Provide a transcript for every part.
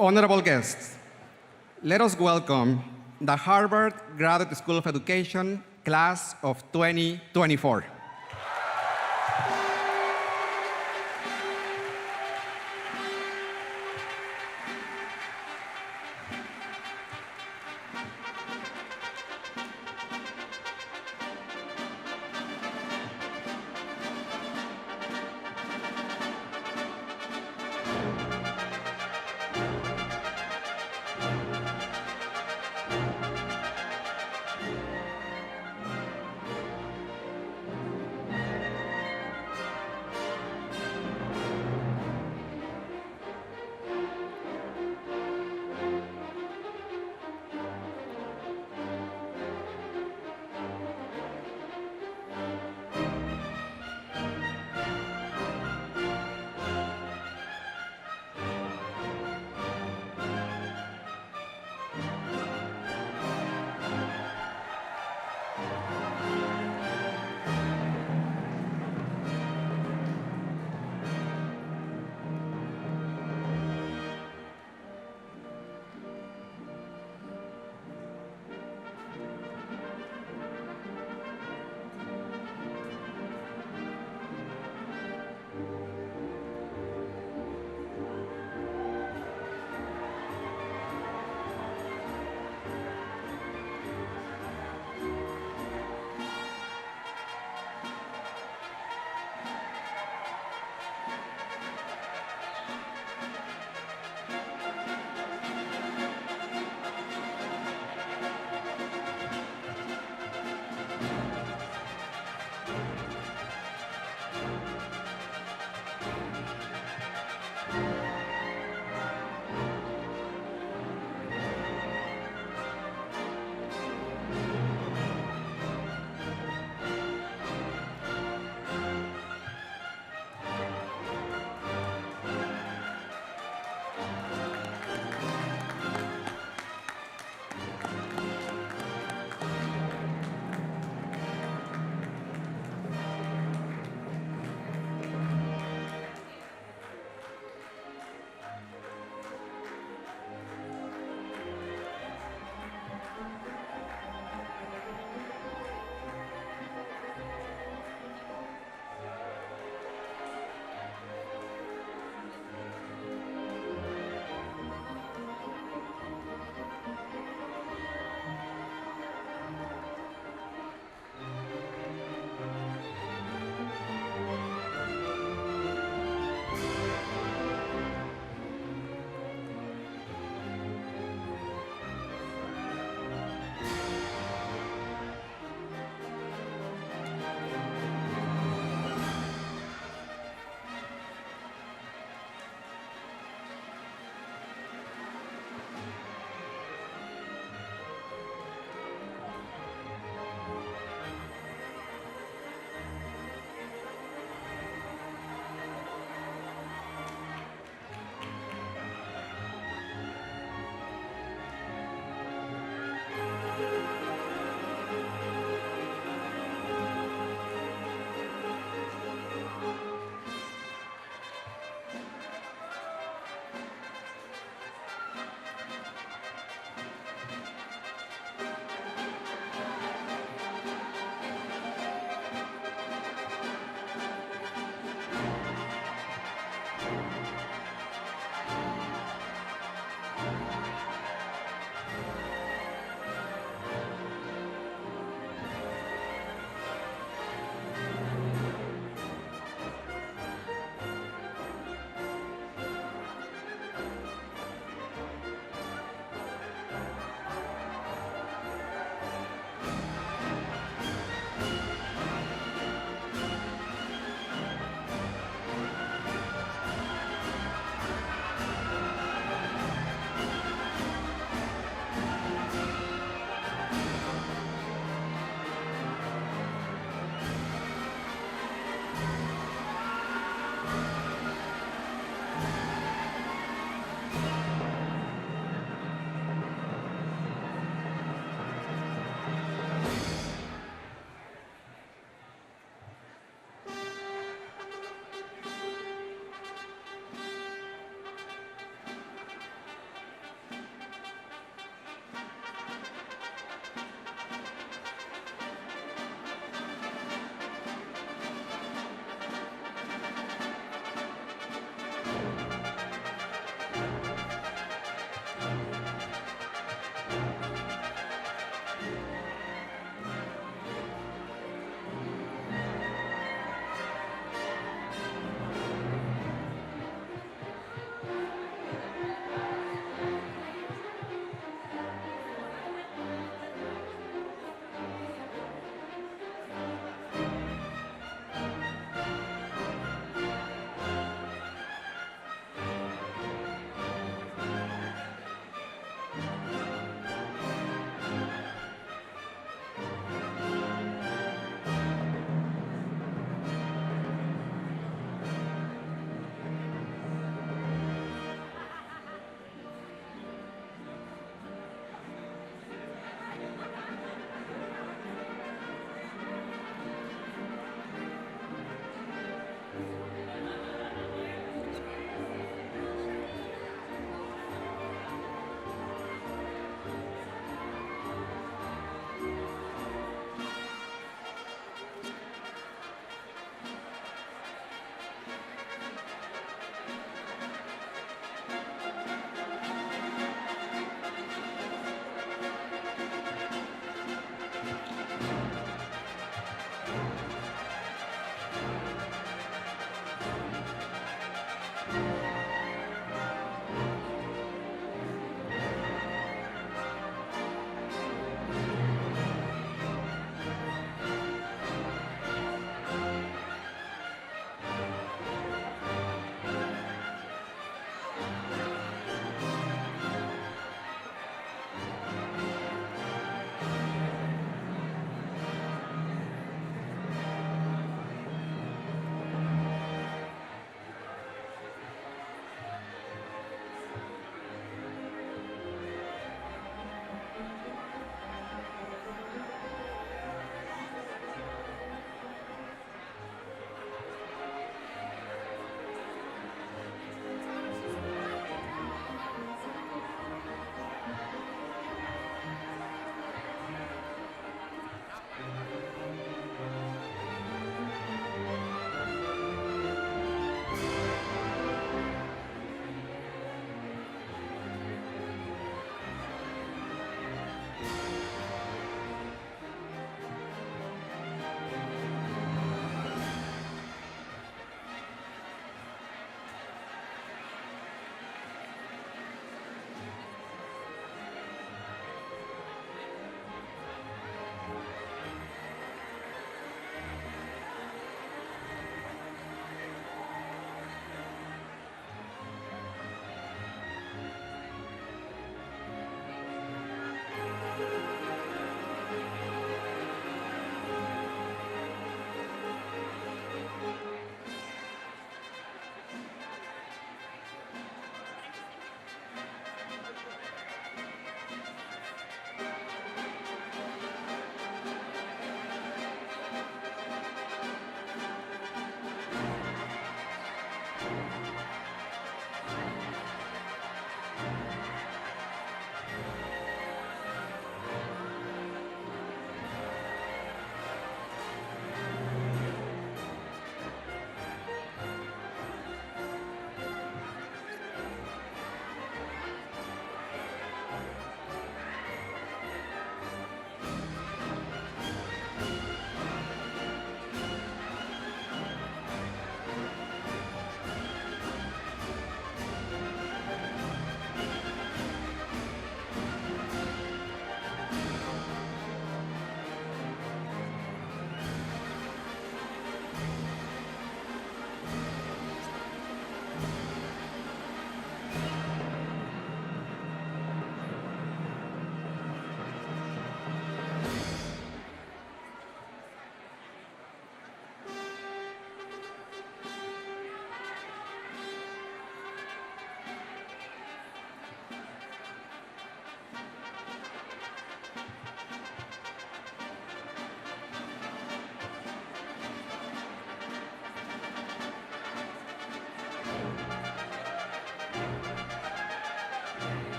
Honorable guests, let us welcome the Harvard Graduate School of Education class of 2024.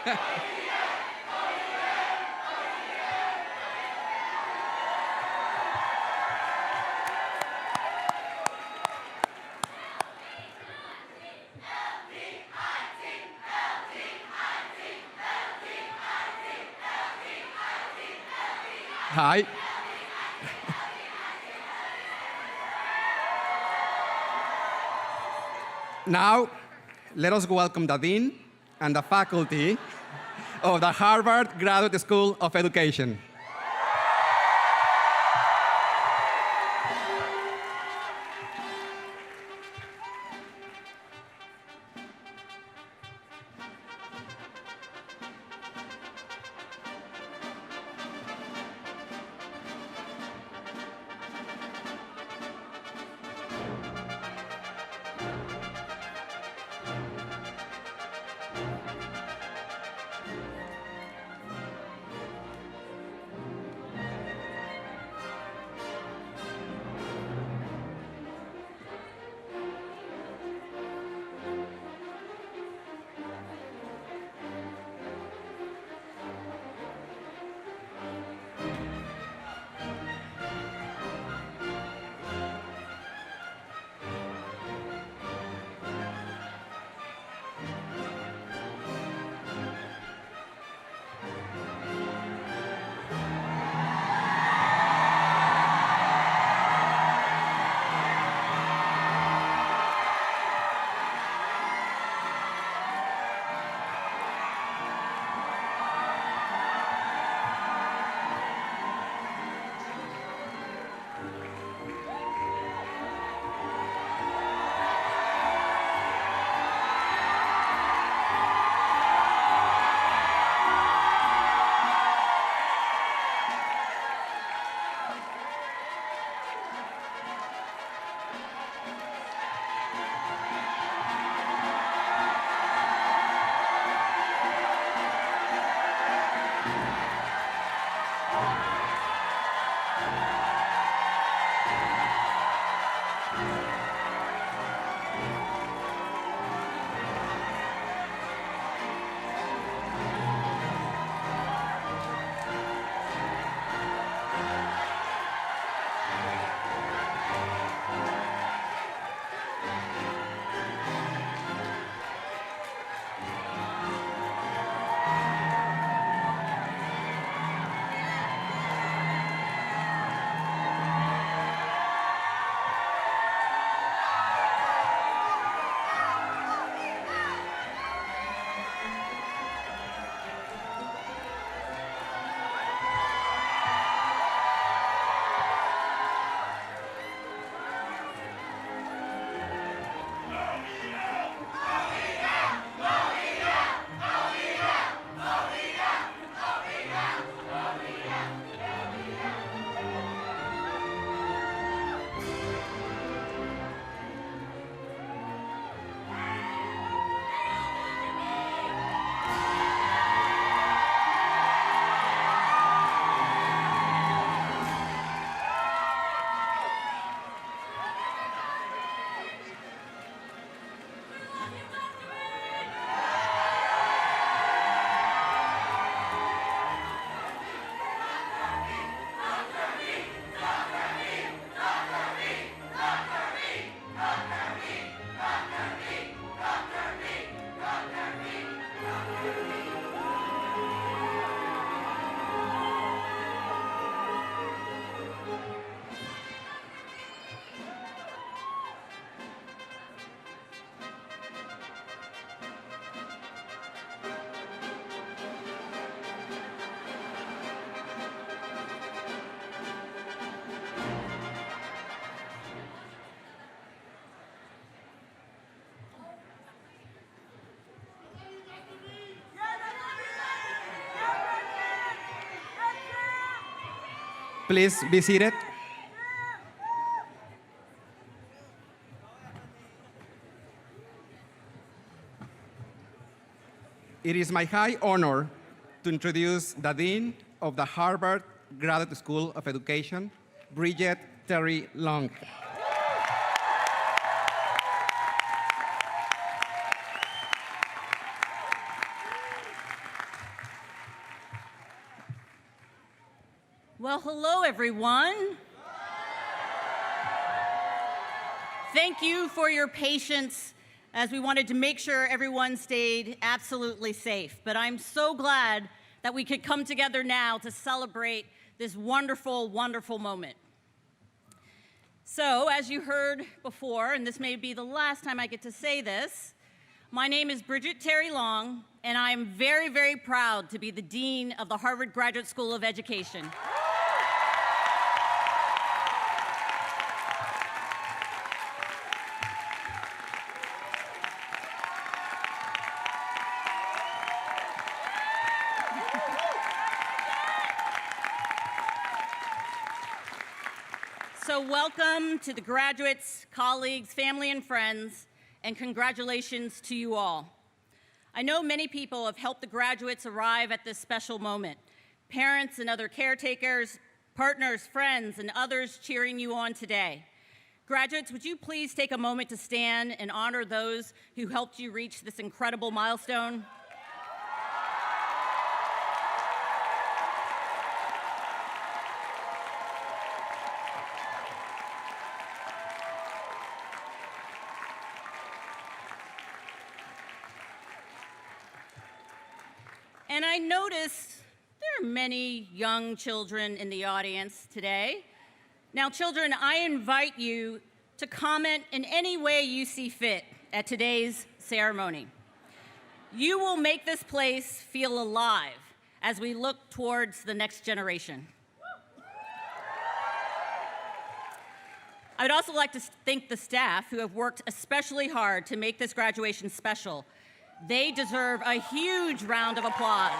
Hi. Now, let us welcome the Dean and the faculty of the Harvard Graduate School of Education. Please be seated. It is my high honor to introduce the Dean of the Harvard Graduate School of Education, Bridget Terry Long. Well, hello, everyone. Thank you for your patience as we wanted to make sure everyone stayed absolutely safe. But I'm so glad that we could come together now to celebrate this wonderful, wonderful moment. So, as you heard before, and this may be the last time I get to say this, my name is Bridget Terry Long, and I am very, very proud to be the Dean of the Harvard Graduate School of Education. So welcome to the graduates, colleagues, family, and friends, and congratulations to you all. I know many people have helped the graduates arrive at this special moment. Parents and other caretakers, partners, friends, and others cheering you on today. Graduates, would you please take a moment to stand and honor those who helped you reach this incredible milestone? And I notice there are many young children in the audience today. Now, children, I invite you to comment in any way you see fit at today's ceremony. You will make this place feel alive as we look towards the next generation. I would also like to thank the staff who have worked especially hard to make this graduation special. They deserve a huge round of applause.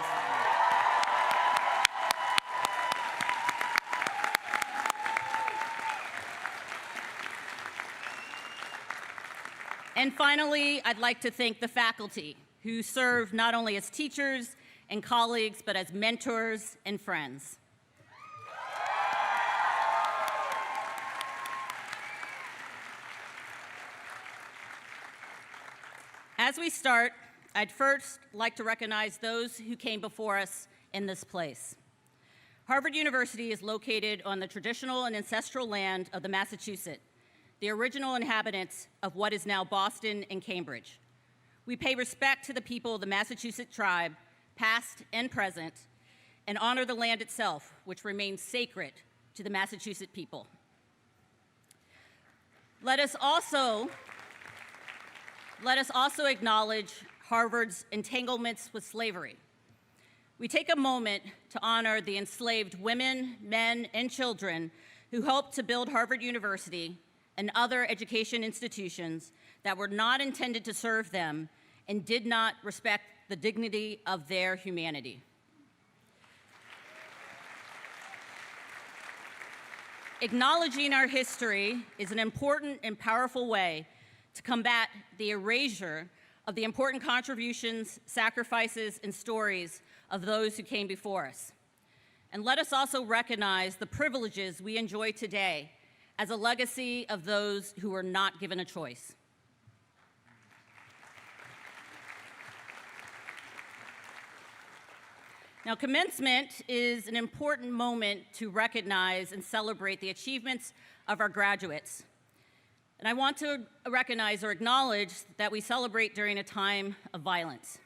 And finally, I'd like to thank the faculty who serve not only as teachers and colleagues, but as mentors and friends. As we start, I'd first like to recognize those who came before us in this place. Harvard University is located on the traditional and ancestral land of the Massachusetts, the original inhabitants of what is now Boston and Cambridge. We pay respect to the people of the Massachusetts tribe, past and present, and honor the land itself, which remains sacred to the Massachusetts people. Let us also acknowledge Harvard's entanglements with slavery. We take a moment to honor the enslaved women, men, and children who helped to build Harvard University and other education institutions that were not intended to serve them and did not respect the dignity of their humanity. Acknowledging our history is an important and powerful way to combat the erasure of the important contributions, sacrifices, and stories of those who came before us. And let us also recognize the privileges we enjoy today as a legacy of those who were not given a choice. Now, commencement is an important moment to recognize and celebrate the achievements of our graduates. And I want to recognize or acknowledge that we celebrate during a time of violence.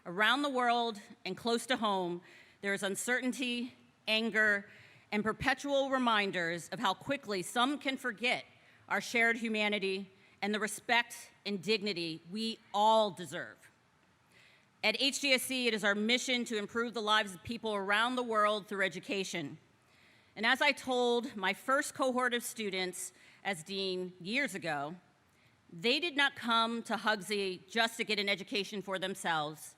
Around the world and close to home, there is uncertainty, anger, and perpetual reminders of how quickly some can forget our shared humanity and the respect and dignity we all deserve. At HGSC, it is our mission to improve the lives of people around the world through education. And as I told my first cohort of students as dean years ago, they did not come to Hugsy just to get an education for themselves.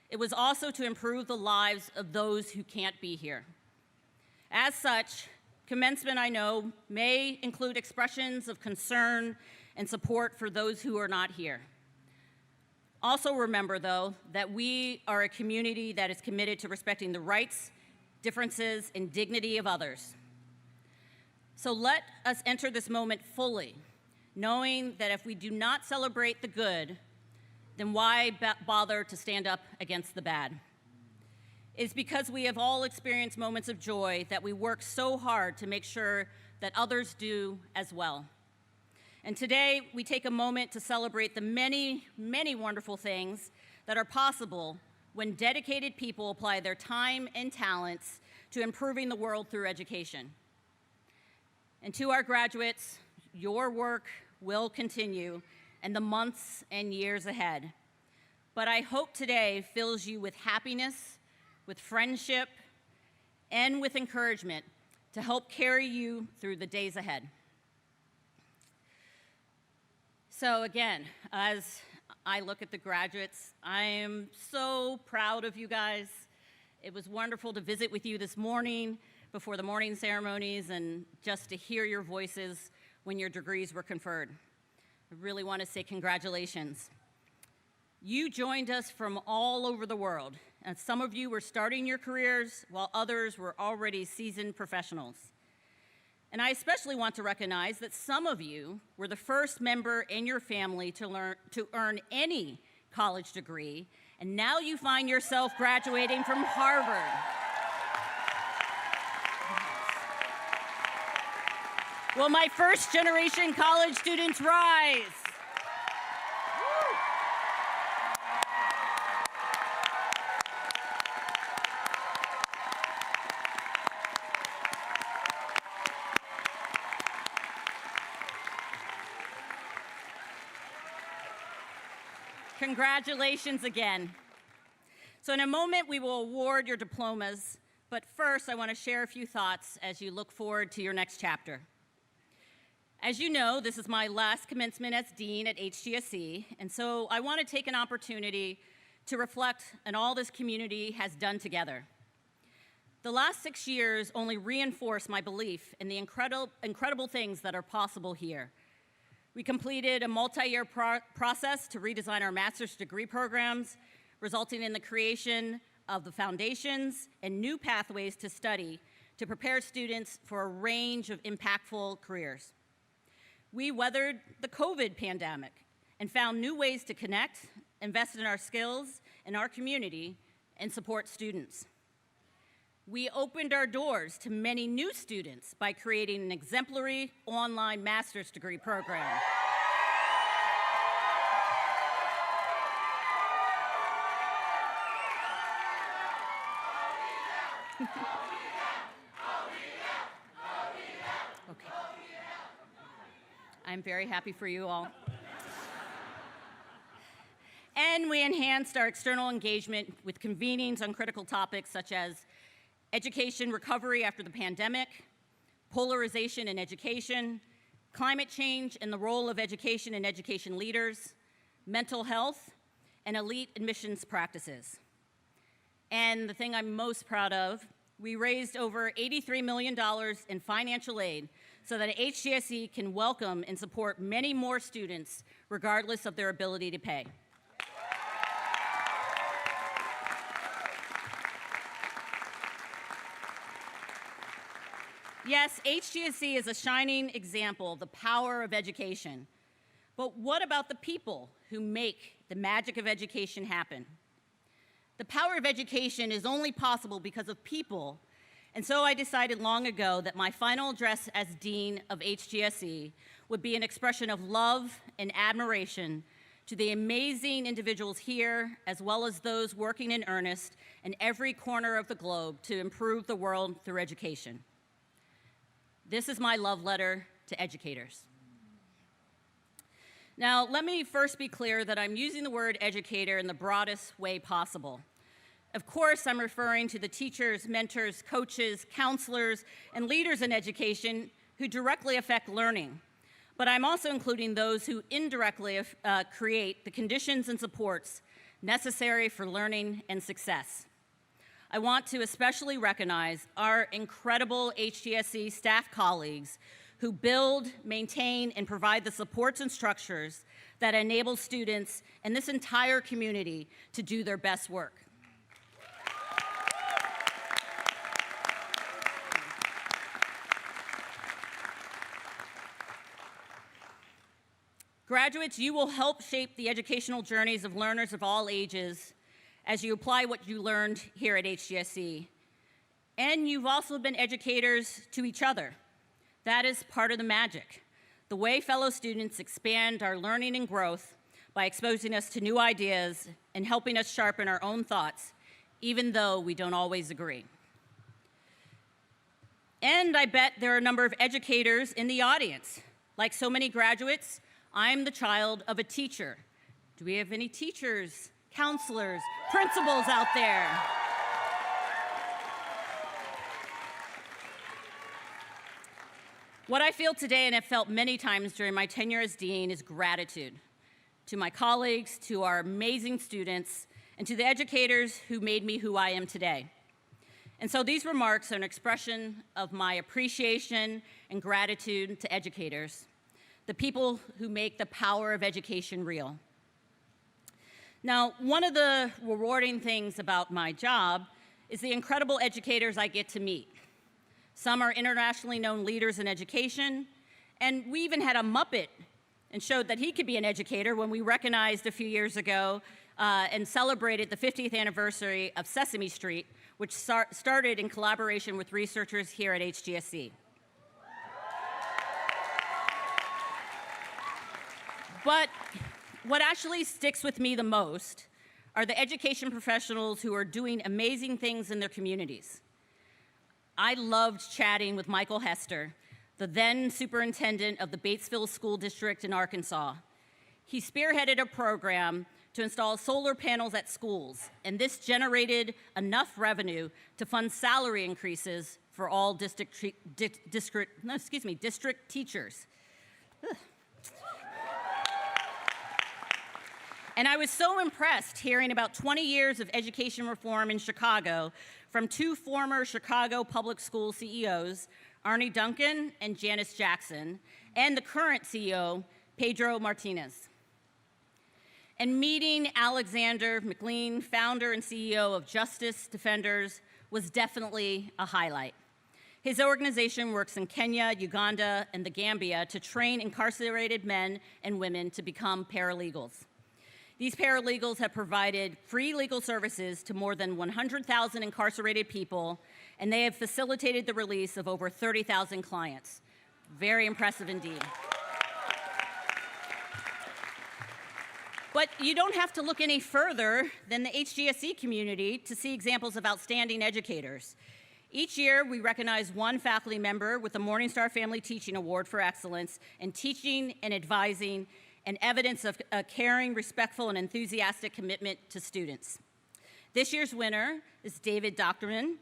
It was also to improve the lives of those who can't be here. As such, commencement, I know, may include expressions of concern and support for those who are not here. Also remember, though, that we are a community that is committed to respecting the rights, differences, and dignity of others. So let us enter this moment fully, knowing that if we do not celebrate the good, then why bother to stand up against the bad? It's because we have all experienced moments of joy that we work so hard to make sure that others do as well. And today, we take a moment to celebrate the many, many wonderful things that are possible when dedicated people apply their time and talents to improving the world through education. And to our graduates, your work will continue in the months and years ahead. But I hope today fills you with happiness, with friendship, and with encouragement to help carry you through the days ahead. So again, as I look at the graduates, I am so proud of you guys. It was wonderful to visit with you this morning before the morning ceremonies and just to hear your voices when your degrees were conferred. I really want to say congratulations. You joined us from all over the world, and some of you were starting your careers while others were already seasoned professionals. And I especially want to recognize that some of you were the first member in your family to earn any college degree, and now you find yourself graduating from Harvard. Will my first generation college students rise? Congratulations again. So in a moment, we will award your diplomas, but first I want to share a few thoughts as you look forward to your next chapter. As you know, this is my last commencement as dean at HGSE, and so I want to take an opportunity to reflect on all this community has done together. The last 6 years only reinforced my belief in the incredible things that are possible here. We completed a multi-year process to redesign our master's degree programs, resulting in the creation of the foundations and new pathways to study to prepare students for a range of impactful careers. We weathered the COVID pandemic and found new ways to connect, invest in our skills and our community, and support students. We opened our doors to many new students by creating an exemplary online master's degree program. Okay. I'm very happy for you all. And we enhanced our external engagement with convenings on critical topics such as education recovery after the pandemic, polarization in education, climate change and the role of education and education leaders, mental health, and elite admissions practices. And the thing I'm most proud of, we raised over $83 million in financial aid so that HGSE can welcome and support many more students regardless of their ability to pay. Yes, HGSE is a shining example of the power of education. But what about the people who make the magic of education happen? The power of education is only possible because of people, and so I decided long ago that my final address as Dean of HGSE would be an expression of love and admiration to the amazing individuals here, as well as those working in earnest in every corner of the globe to improve the world through education. This is my love letter to educators. Now, let me first be clear that I'm using the word educator in the broadest way possible. Of course, I'm referring to the teachers, mentors, coaches, counselors, and leaders in education who directly affect learning. But I'm also including those who indirectly create the conditions and supports necessary for learning and success. I want to especially recognize our incredible HGSE staff colleagues who build, maintain, and provide the supports and structures that enable students and this entire community to do their best work. Graduates, you will help shape the educational journeys of learners of all ages as you apply what you learned here at HGSE. And you've also been educators to each other. That is part of the magic. The way fellow students expand our learning and growth by exposing us to new ideas and helping us sharpen our own thoughts, even though we don't always agree. And I bet there are a number of educators in the audience. Like so many graduates, I'm the child of a teacher. Do we have any teachers, counselors, principals out there? What I feel today, and have felt many times during my tenure as dean, is gratitude to my colleagues, to our amazing students, and to the educators who made me who I am today. And so these remarks are an expression of my appreciation and gratitude to educators, the people who make the power of education real. Now, one of the rewarding things about my job is the incredible educators I get to meet. Some are internationally known leaders in education, and we even had a Muppet and showed that he could be an educator when we recognized a few years ago and celebrated the 50th anniversary of Sesame Street, which started in collaboration with researchers here at HGSE. But what actually sticks with me the most are the education professionals who are doing amazing things in their communities. I loved chatting with Michael Hester, the then superintendent of the Batesville School District in Arkansas. He spearheaded a program to install solar panels at schools, and this generated enough revenue to fund salary increases for all district teachers. Ugh. And I was so impressed hearing about 20 years of education reform in Chicago from two former Chicago public school CEOs, Arne Duncan and Janice Jackson, and the current CEO, Pedro Martinez. And meeting Alexander McLean, founder and CEO of Justice Defenders, was definitely a highlight. His organization works in Kenya, Uganda, and the Gambia to train incarcerated men and women to become paralegals. These paralegals have provided free legal services to more than 100,000 incarcerated people, and they have facilitated the release of over 30,000 clients. Very impressive indeed. But you don't have to look any further than the HGSE community to see examples of outstanding educators. Each year, we recognize one faculty member with the Morningstar Family Teaching Award for Excellence in teaching and advising, and evidence of a caring, respectful, and enthusiastic commitment to students. This year's winner is David Doctorman.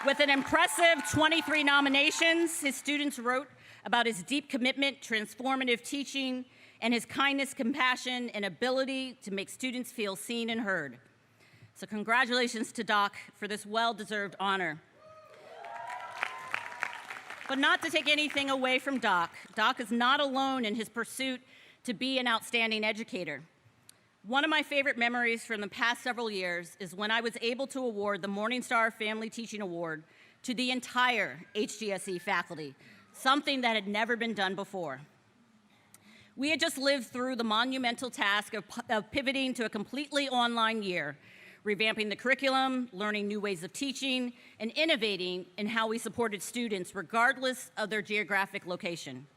With an impressive 23 nominations, his students wrote about his deep commitment, transformative teaching, and his kindness, compassion, and ability to make students feel seen and heard. So congratulations to Doc for this well-deserved honor. But not to take anything away from Doc, Doc is not alone in his pursuit to be an outstanding educator. One of my favorite memories from the past several years is when I was able to award the Morningstar Family Teaching Award to the entire HGSE faculty, something that had never been done before. We had just lived through the monumental task of pivoting to a completely online year, revamping the curriculum, learning new ways of teaching, and innovating in how we supported students regardless of their geographic location.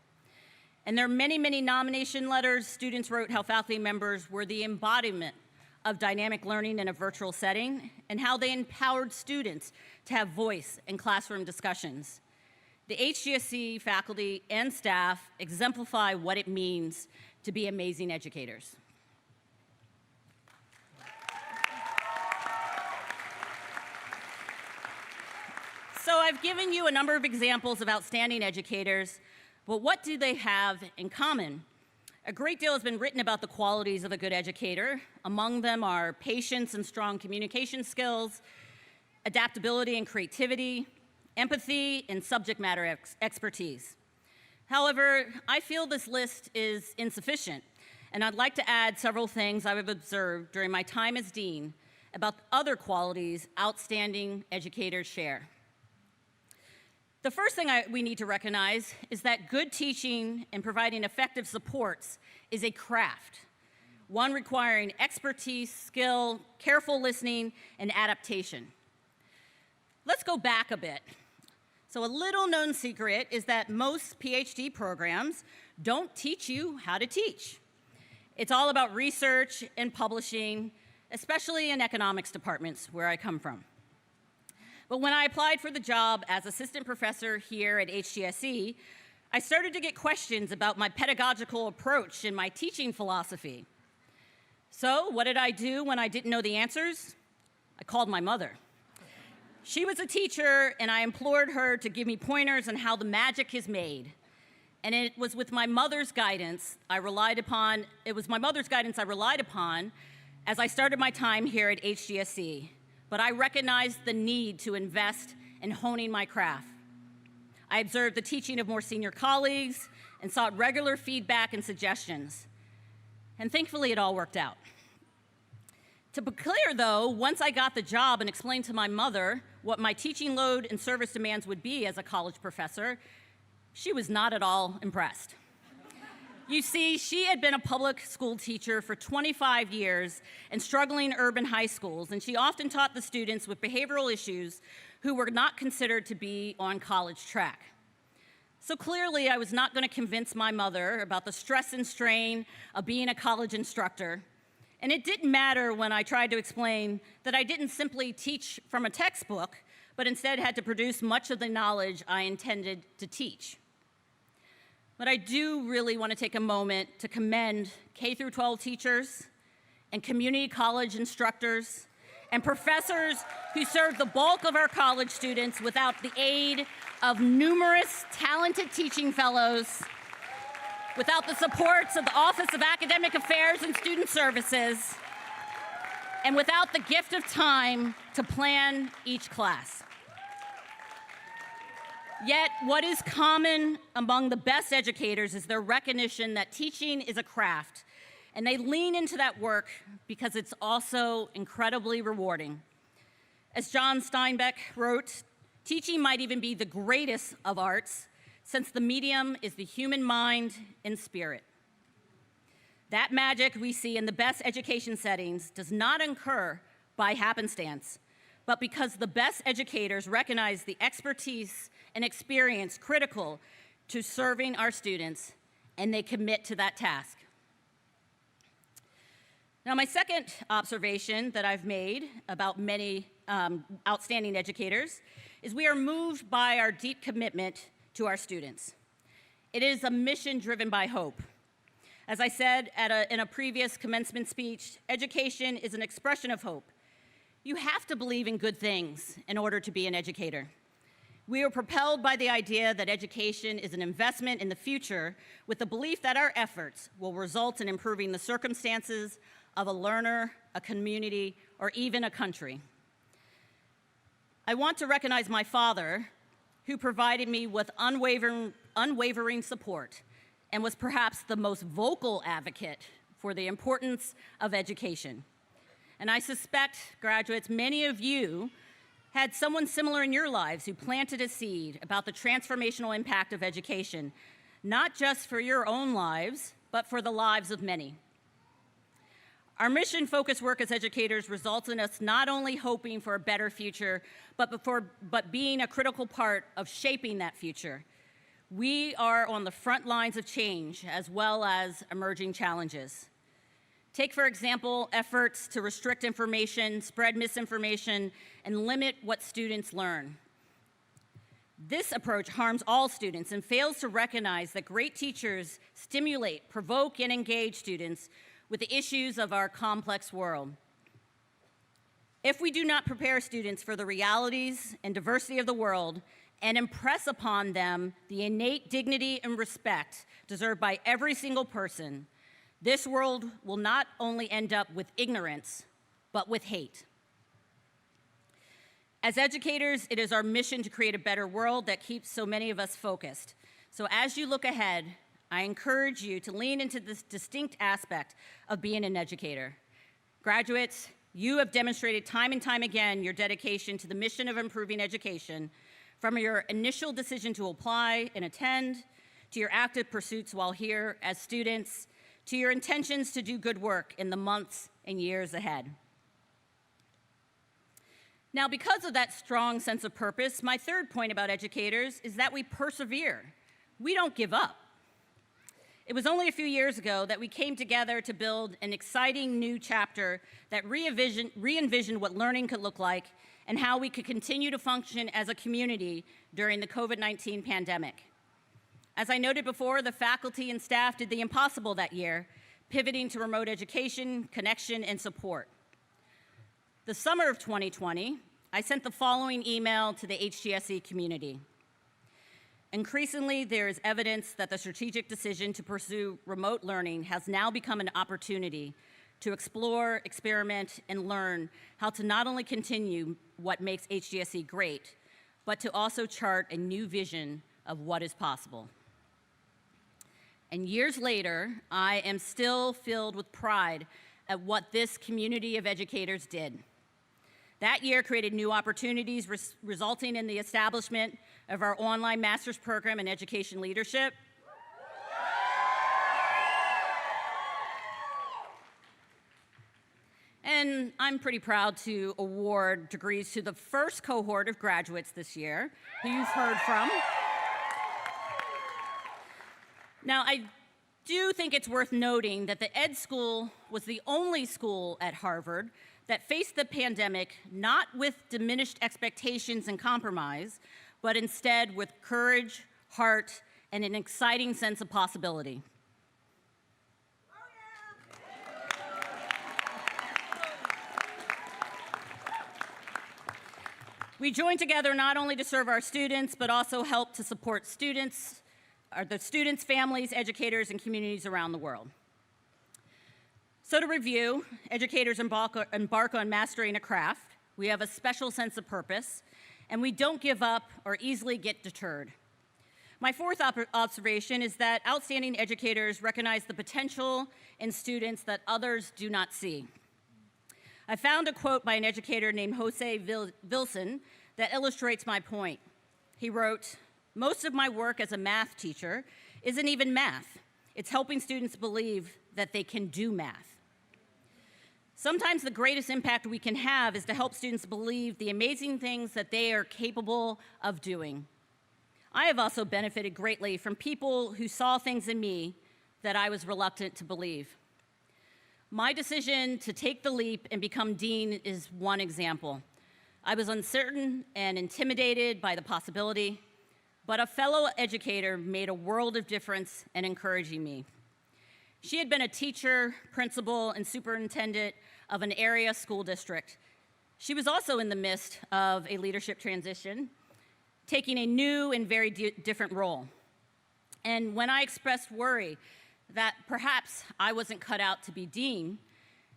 And there are many, many nomination letters students wrote how faculty members were the embodiment of dynamic learning in a virtual setting and how they empowered students to have voice in classroom discussions. The HGSE faculty and staff exemplify what it means to be amazing educators. So I've given you a number of examples of outstanding educators, but what do they have in common? A great deal has been written about the qualities of a good educator. Among them are patience and strong communication skills, adaptability and creativity, empathy, and subject matter expertise. However, I feel this list is insufficient, and I'd like to add several things I've observed during my time as dean about other qualities outstanding educators share. The first thing we need to recognize is that good teaching and providing effective supports is a craft, one requiring expertise, skill, careful listening, and adaptation. Let's go back a bit. So a little known secret is that most PhD programs don't teach you how to teach. It's all about research and publishing, especially in economics departments where I come from. But when I applied for the job as assistant professor here at HGSE, I started to get questions about my pedagogical approach and my teaching philosophy. So what did I do when I didn't know the answers? I called my mother. She was a teacher, and I implored her to give me pointers on how the magic is made. And it was my mother's guidance I relied upon as I started my time here at HGSE. But I recognized the need to invest in honing my craft. I observed the teaching of more senior colleagues and sought regular feedback and suggestions. And thankfully, it all worked out. To be clear, though, once I got the job and explained to my mother what my teaching load and service demands would be as a college professor, she was not at all impressed. You see, she had been a public school teacher for 25 years in struggling urban high schools, and she often taught the students with behavioral issues who were not considered to be on college track. So clearly, I was not going to convince my mother about the stress and strain of being a college instructor. And it didn't matter when I tried to explain that I didn't simply teach from a textbook, but instead had to produce much of the knowledge I intended to teach. But I do really want to take a moment to commend K-12 teachers and community college instructors and professors who serve the bulk of our college students without the aid of numerous talented teaching fellows, without the supports of the Office of Academic Affairs and Student Services, and without the gift of time to plan each class. Yet, what is common among the best educators is their recognition that teaching is a craft, and they lean into that work because it's also incredibly rewarding. As John Steinbeck wrote, teaching might even be the greatest of arts, since the medium is the human mind and spirit. That magic we see in the best education settings does not occur by happenstance, but because the best educators recognize the expertise and experience critical to serving our students, and they commit to that task. Now, my second observation that I've made about many outstanding educators is we are moved by our deep commitment to our students. It is a mission driven by hope. As I said in a previous commencement speech, education is an expression of hope. You have to believe in good things in order to be an educator. We are propelled by the idea that education is an investment in the future with the belief that our efforts will result in improving the circumstances of a learner, a community, or even a country. I want to recognize my father, who provided me with unwavering support and was perhaps the most vocal advocate for the importance of education. And I suspect, graduates, many of you had someone similar in your lives who planted a seed about the transformational impact of education, not just for your own lives, but for the lives of many. Our mission-focused work as educators results in us not only hoping for a better future, but being a critical part of shaping that future. We are on the front lines of change as well as emerging challenges. Take, for example, efforts to restrict information, spread misinformation, and limit what students learn. This approach harms all students and fails to recognize that great teachers stimulate, provoke, and engage students with the issues of our complex world. If we do not prepare students for the realities and diversity of the world and impress upon them the innate dignity and respect deserved by every single person, this world will not only end up with ignorance, but with hate. As educators, it is our mission to create a better world that keeps so many of us focused. So as you look ahead, I encourage you to lean into this distinct aspect of being an educator. Graduates, you have demonstrated time and time again your dedication to the mission of improving education from your initial decision to apply and attend, to your active pursuits while here as students, to your intentions to do good work in the months and years ahead. Now, because of that strong sense of purpose, my third point about educators is that we persevere. We don't give up. It was only a few years ago that we came together to build an exciting new chapter that re-envisioned what learning could look like and how we could continue to function as a community during the COVID-19 pandemic. As I noted before, the faculty and staff did the impossible that year, pivoting to remote education, connection, and support. The summer of 2020, I sent the following email to the HGSE community. Increasingly, there is evidence that the strategic decision to pursue remote learning has now become an opportunity to explore, experiment, and learn how to not only continue what makes HGSE great, but to also chart a new vision of what is possible. And years later, I am still filled with pride at what this community of educators did. That year created new opportunities, resulting in the establishment of our online master's program in education leadership. And I'm pretty proud to award degrees to the first cohort of graduates this year, who you've heard from. Now, I do think it's worth noting that the Ed School was the only school at Harvard that faced the pandemic not with diminished expectations and compromise, but instead with courage, heart, and an exciting sense of possibility. We joined together not only to serve our students, but also help to support students, the students, families, educators, and communities around the world. So to review, educators embark on mastering a craft. We have a special sense of purpose, and we don't give up or easily get deterred. My fourth observation is that outstanding educators recognize the potential in students that others do not see. I found a quote by an educator named Jose Vilson that illustrates my point. He wrote, "Most of my work as a math teacher isn't even math. It's helping students believe that they can do math." Sometimes the greatest impact we can have is to help students believe the amazing things that they are capable of doing. I have also benefited greatly from people who saw things in me that I was reluctant to believe. My decision to take the leap and become dean is one example. I was uncertain and intimidated by the possibility, but a fellow educator made a world of difference in encouraging me. She had been a teacher, principal, and superintendent of an area school district. She was also in the midst of a leadership transition, taking a new and very different role. And when I expressed worry that perhaps I wasn't cut out to be dean,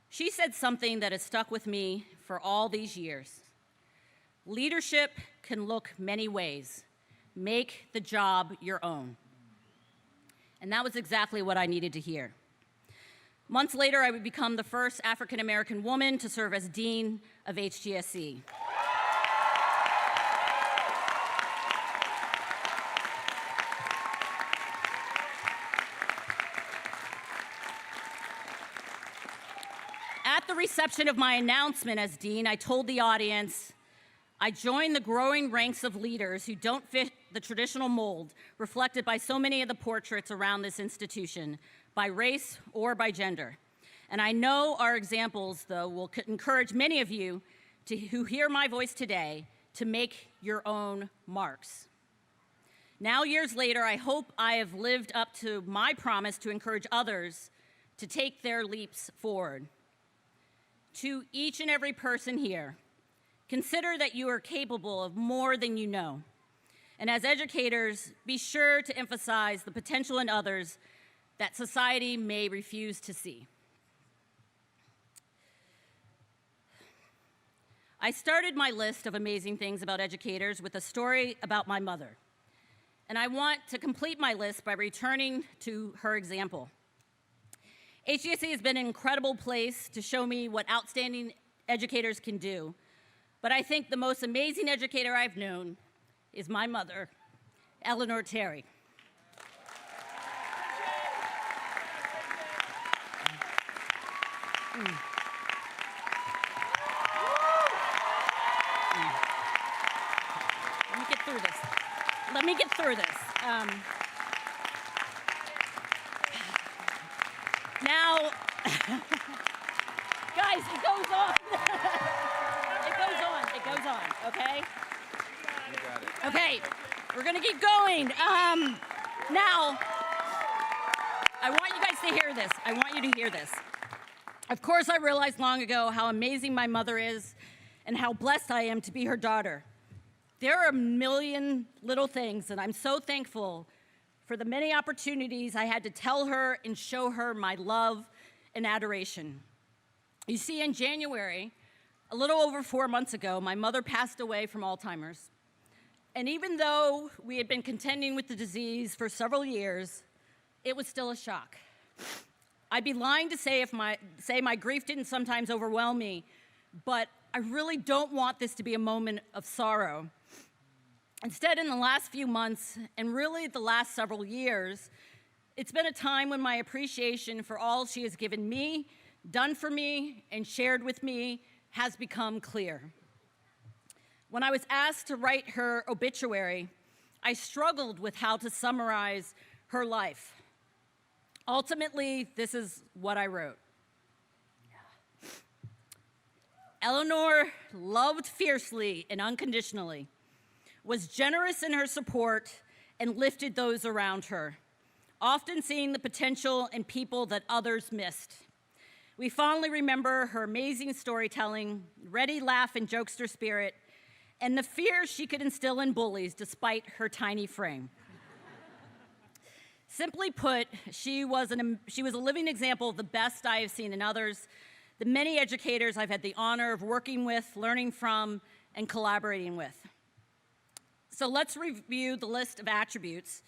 she said something that has stuck with me for all these years. Leadership can look many ways. Make the job your own. And that was exactly what I needed to hear. Months later, I would become the first African-American woman to serve as dean of HGSE. At the reception of my announcement as dean, I told the audience, I join the growing ranks of leaders who don't fit the traditional mold reflected by so many of the portraits around this institution, by race or by gender. And I know our examples, though, will encourage many of you who hear my voice today to make your own marks. Now, years later, I hope I have lived up to my promise to encourage others to take their leaps forward. To each and every person here, consider that you are capable of more than you know. And as educators, be sure to emphasize the potential in others that society may refuse to see. I started my list of amazing things about educators with a story about my mother. And I want to complete my list by returning to her example. HGSE has been an incredible place to show me what outstanding educators can do. But I think the most amazing educator I've known is my mother, Eleanor Terry. Let me get through this. Now, guys, it goes on. It goes on, okay? You got it. Okay, we're gonna keep going. Now, I want you guys to hear this. I want you to hear this. Of course, I realized long ago how amazing my mother is and how blessed I am to be her daughter. There are a million little things, and I'm so thankful for the many opportunities I had to tell her and show her my love and adoration. You see, in January, a little over 4 months ago, my mother passed away from Alzheimer's. And even though we had been contending with the disease for several years, it was still a shock. I'd be lying to say my grief didn't sometimes overwhelm me, but I really don't want this to be a moment of sorrow. Instead, in the last few months, and really the last several years, it's been a time when my appreciation for all she has given me, done for me, and shared with me has become clear. When I was asked to write her obituary, I struggled with how to summarize her life. Ultimately, this is what I wrote. Eleanor loved fiercely and unconditionally, was generous in her support, and lifted those around her, often seeing the potential in people that others missed. We fondly remember her amazing storytelling, ready laugh and jokester spirit, and the fear she could instill in bullies despite her tiny frame. Simply put, she was a living example of the best I have seen in others, the many educators I've had the honor of working with, learning from, and collaborating with. So let's review the list of attributes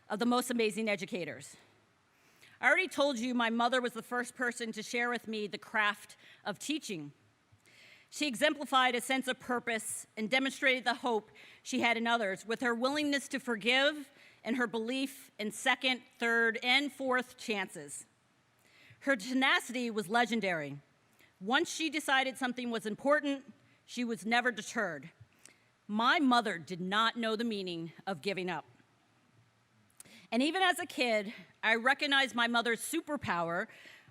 of the most amazing educators. I already told you my mother was the first person to share with me the craft of teaching. She exemplified a sense of purpose and demonstrated the hope she had in others with her willingness to forgive and her belief in second, third, and fourth chances. Her tenacity was legendary. Once she decided something was important, she was never deterred. My mother did not know the meaning of giving up. And even as a kid, I recognized my mother's superpower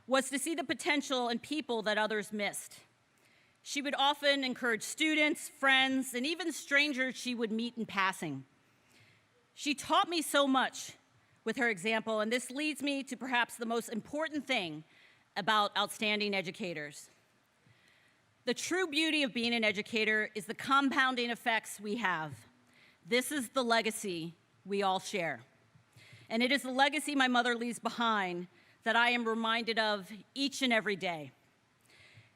was to see the potential in people that others missed. She would often encourage students, friends, and even strangers she would meet in passing. She taught me so much with her example, and this leads me to perhaps the most important thing about outstanding educators. The true beauty of being an educator is the compounding effects we have. This is the legacy we all share. And it is the legacy my mother leaves behind that I am reminded of each and every day.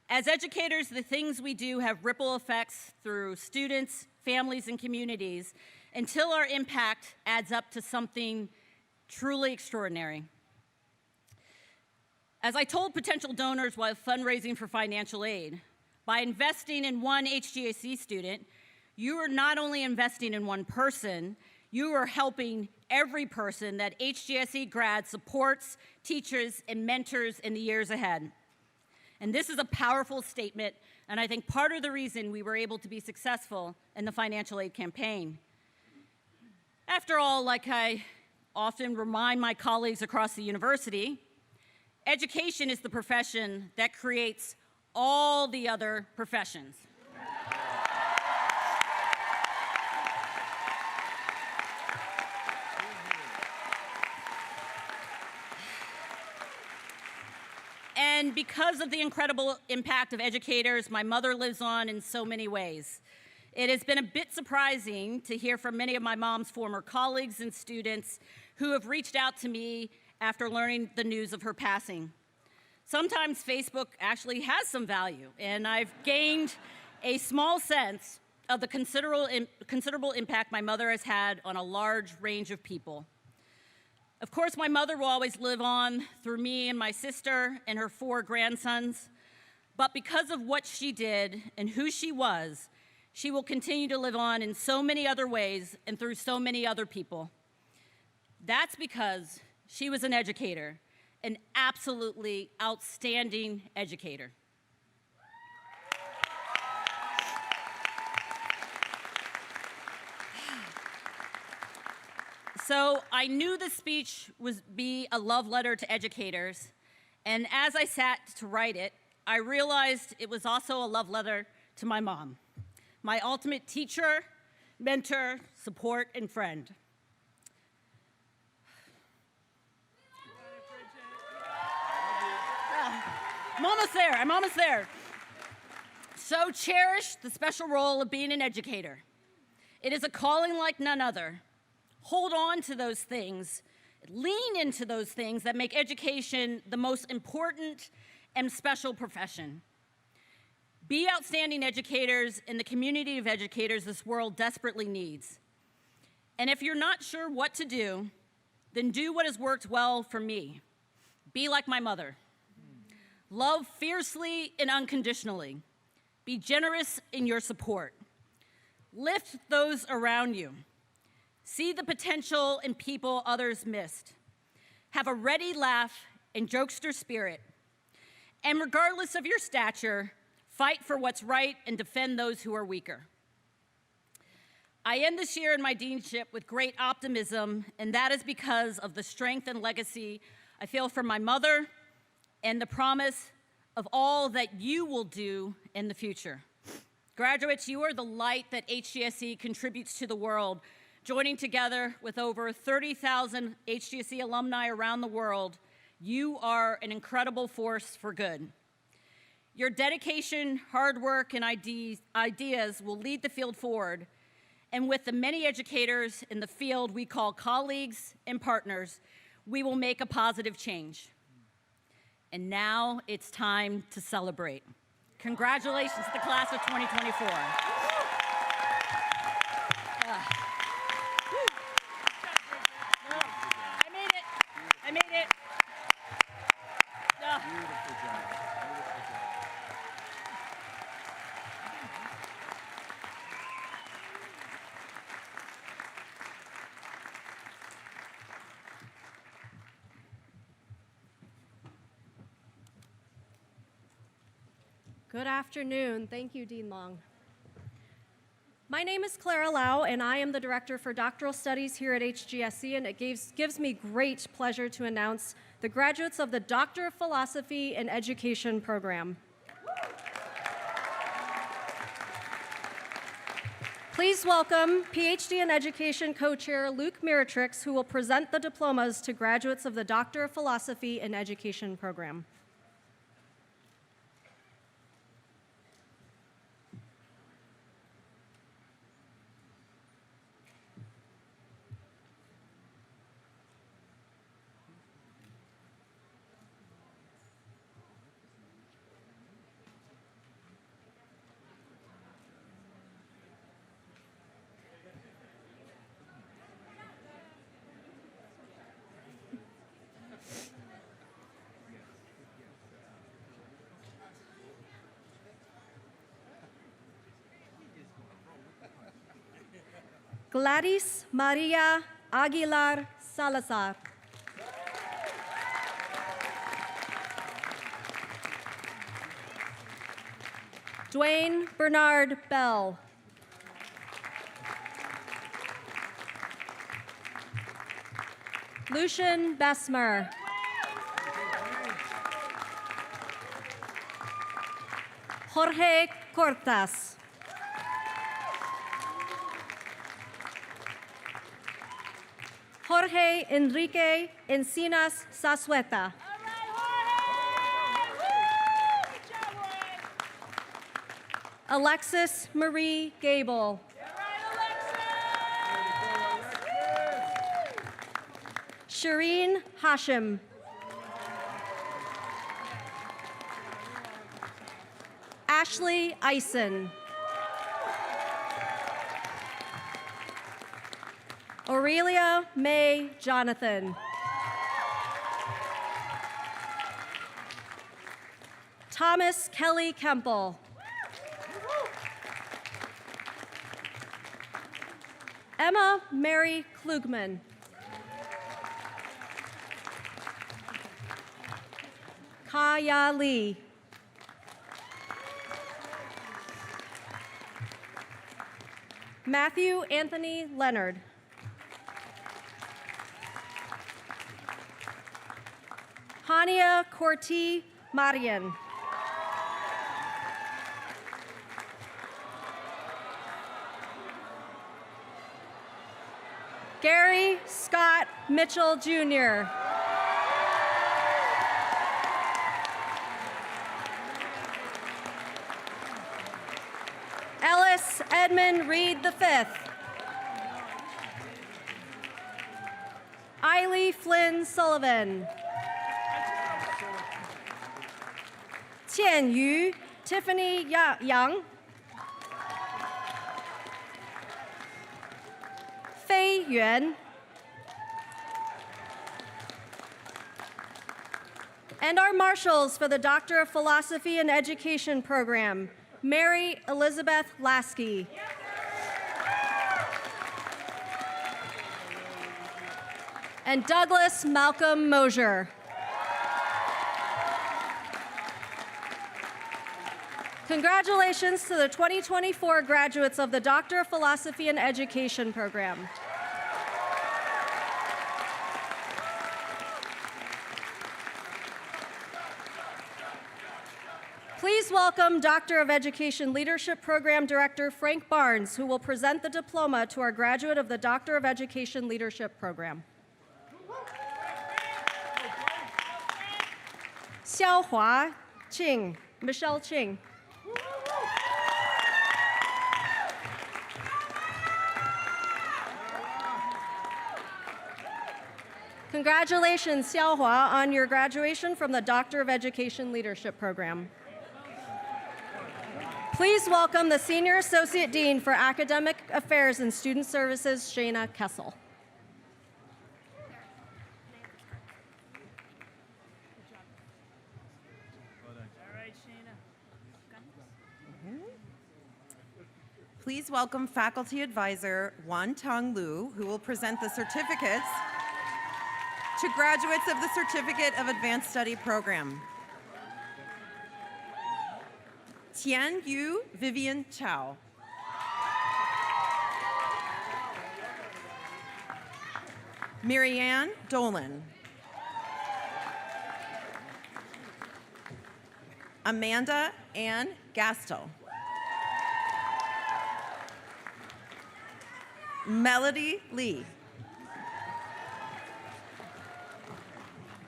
As educators, the things we do have ripple effects through students, families, and communities until our impact adds up to something truly extraordinary. As I told potential donors while fundraising for financial aid, by investing in one HGAC student, you are not only investing in one person, you are helping every person that HGSE grad supports, teaches, and mentors in the years ahead. And this is a powerful statement, and I think part of the reason we were able to be successful in the financial aid campaign. After all, like I often remind my colleagues across the university, education is the profession that creates all the other professions. And because of the incredible impact of educators, my mother lives on in so many ways. It has been a bit surprising to hear from many of my mom's former colleagues and students who have reached out to me after learning the news of her passing. Sometimes Facebook actually has some value, and I've gained a small sense of the considerable impact my mother has had on a large range of people. Of course, my mother will always live on through me and my sister and her 4 grandsons, but because of what she did and who she was, She will continue to live on in so many other ways and through so many other people. That's because she was an educator, an absolutely outstanding educator. So I knew this speech would be a love letter to educators, and as I sat to write it, I realized it was also a love letter to my mom, my ultimate teacher, mentor, support, and friend. I'm almost there. So cherish the special role of being an educator. It is a calling like none other. Hold on to those things, lean into those things that make education the most important and special profession. Be outstanding educators in the community of educators this world desperately needs. And if you're not sure what to do, then do what has worked well for me. Be like my mother. Love fiercely and unconditionally. Be generous in your support. Lift those around you. See the potential in people others missed. Have a ready laugh and jokester spirit. And regardless of your stature, fight for what's right and defend those who are weaker. I end this year in my deanship with great optimism, and that is because of the strength and legacy I feel from my mother and the promise of all that you will do in the future. Graduates, you are the light that HGSE contributes to the world. Joining together with over 30,000 HGSE alumni around the world, you are an incredible force for good. Your dedication, hard work, and ideas will lead the field forward. And with the many educators in the field we call colleagues and partners, we will make a positive change. And now it's time to celebrate. Congratulations to the class of 2024. I made it. Beautiful job. Good afternoon. Thank you, Dean Long. My name is Clara Lau, and I am the Director for Doctoral Studies here at HGSE, and it gives me great pleasure to announce the graduates of the Doctor of Philosophy in Education program. Please welcome PhD in Education co-chair Luke Miratrix, who will present the diplomas to graduates of the Doctor of Philosophy in Education program. Gladys Maria Aguilar Salazar. Dwayne Bernard Bell. Lucian Besmer. Jorge Cortas. Jorge Enrique Encinas Sasueta. Alexis Marie Gable. Shireen Hashim. Ashley Eisen. Aurelia May Jonathan. Thomas Kelly Kemple. Emma Mary Klugman. Kaya Lee. Matthew Anthony Leonard. Hania Corti Marian. Gary Scott Mitchell, Jr. Ellis Edmund Reed V. Eiley Flynn Sullivan. Tian Yu Tiffany Yang. Fei Yuan. And our marshals for the Doctor of Philosophy and Education program, Mary Elizabeth Lasky. And Douglas Malcolm Mosier. Congratulations to the 2024 graduates of the Doctor of Philosophy and Education program. Please welcome Doctor of Education Leadership Program Director Frank Barnes, who will present the diploma to our graduate of the Doctor of Education Leadership Program. Xiaohua Qing, Michelle Qing. Congratulations, Xiaohua, on your graduation from the Doctor of Education Leadership Program. Please welcome the Senior Associate Dean for Academic Affairs and Student Services, Shayna Kessel. Please welcome Faculty Advisor Wan Tong Lu, who will present the certificates to graduates of the Certificate of Advanced Study Program. Tian Yu Vivian Chow. Marianne Dolan. Amanda Ann Gastel. Melody Lee.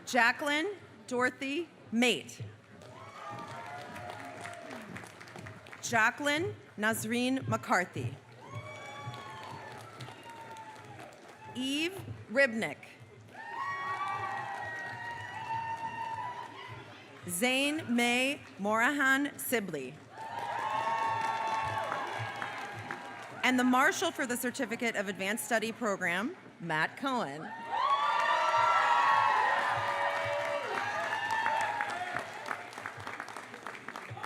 Jacqueline Dorothy Mate. Jacqueline Nazreen McCarthy. Eve Ribnick. Zane May Morahan Sibley. And the Marshal for the Certificate of Advanced Study Program, Matt Cohen.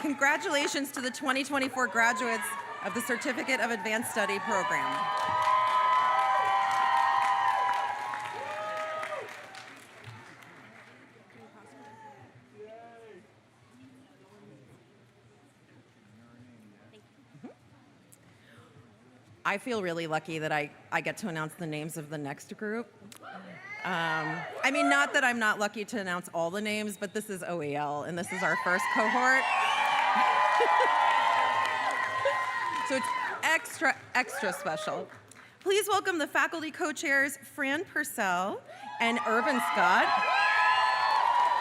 Congratulations to the 2024 graduates of the Certificate of Advanced Study Program. I feel really lucky that I get to announce the names of the next group. I mean, not that I'm not lucky to announce all the names, but this is OEL, and this is our first cohort. So it's extra, extra special. Please welcome the faculty co-chairs, Fran Purcell and Irvin Scott,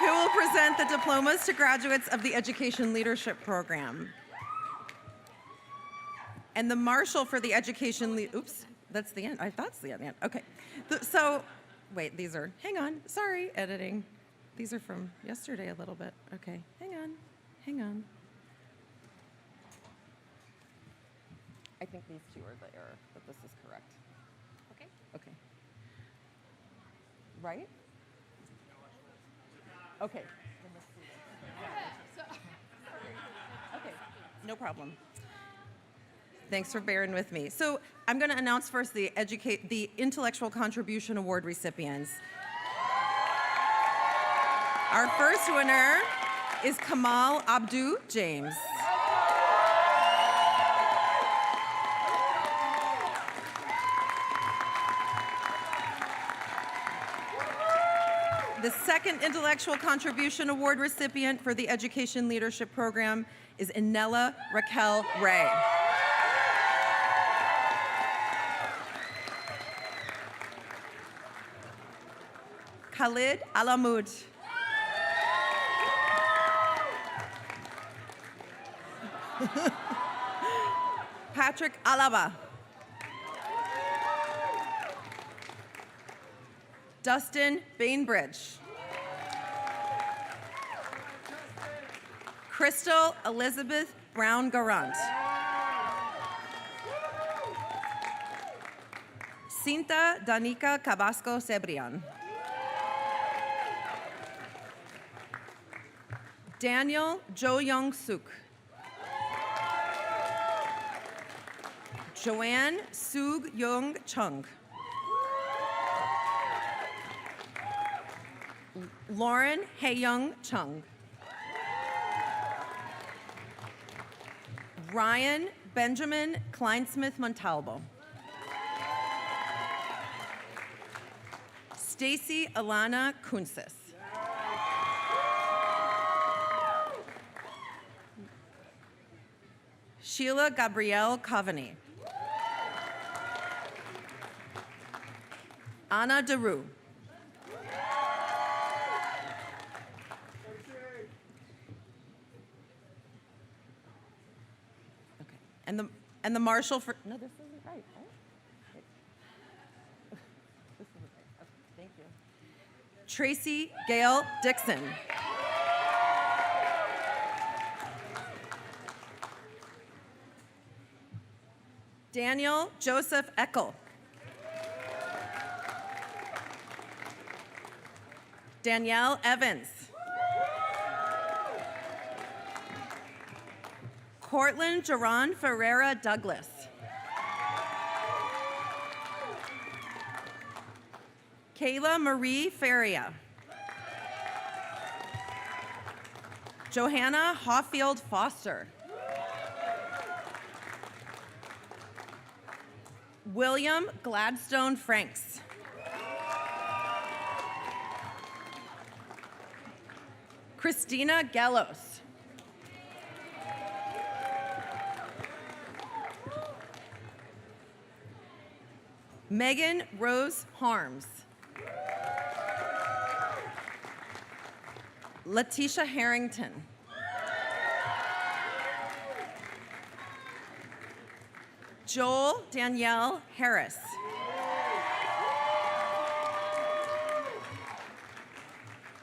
who will present the diplomas to graduates of the Education Leadership Program. And the Marshal for the Education, oops, that's the end. I thought it's the end. Okay. So, wait, these are, hang on, sorry, editing. These are from yesterday a little bit. Okay, hang on. I think these two are the error, but this is correct. Okay. Right? Okay. Okay, no problem. Thanks for bearing with me. So I'm going to announce first the Intellectual Contribution Award recipients. Our first winner is Kamal Abdu James. The second Intellectual Contribution Award recipient for the Education Leadership Program is Inella Raquel Ray. Khalid Alamud. Patrick Alaba. Dustin Bainbridge. Crystal Elizabeth Brown Garant. Cinta Danica Cabasco Cebrian. Daniel Jo Young Suk. Joanne Sug Young Chung. Lauren Hae-young Chung. Ryan Benjamin Kleinsmith Montalvo. Stacy Alana Kunsis. Sheila Gabrielle Coveney. Anna DeRue. Okay. And the marshal for no, this isn't right. This isn't right. Okay, thank you. Tracy Gail Dixon. Daniel Joseph Eckel. Danielle Evans. Cortland Jaron Ferreira Douglas. Kayla Marie Feria. Johanna Hoffield Foster. William Gladstone Franks. Christina Gellos. Megan Rose Harms. Letitia Harrington. Joel Danielle Harris.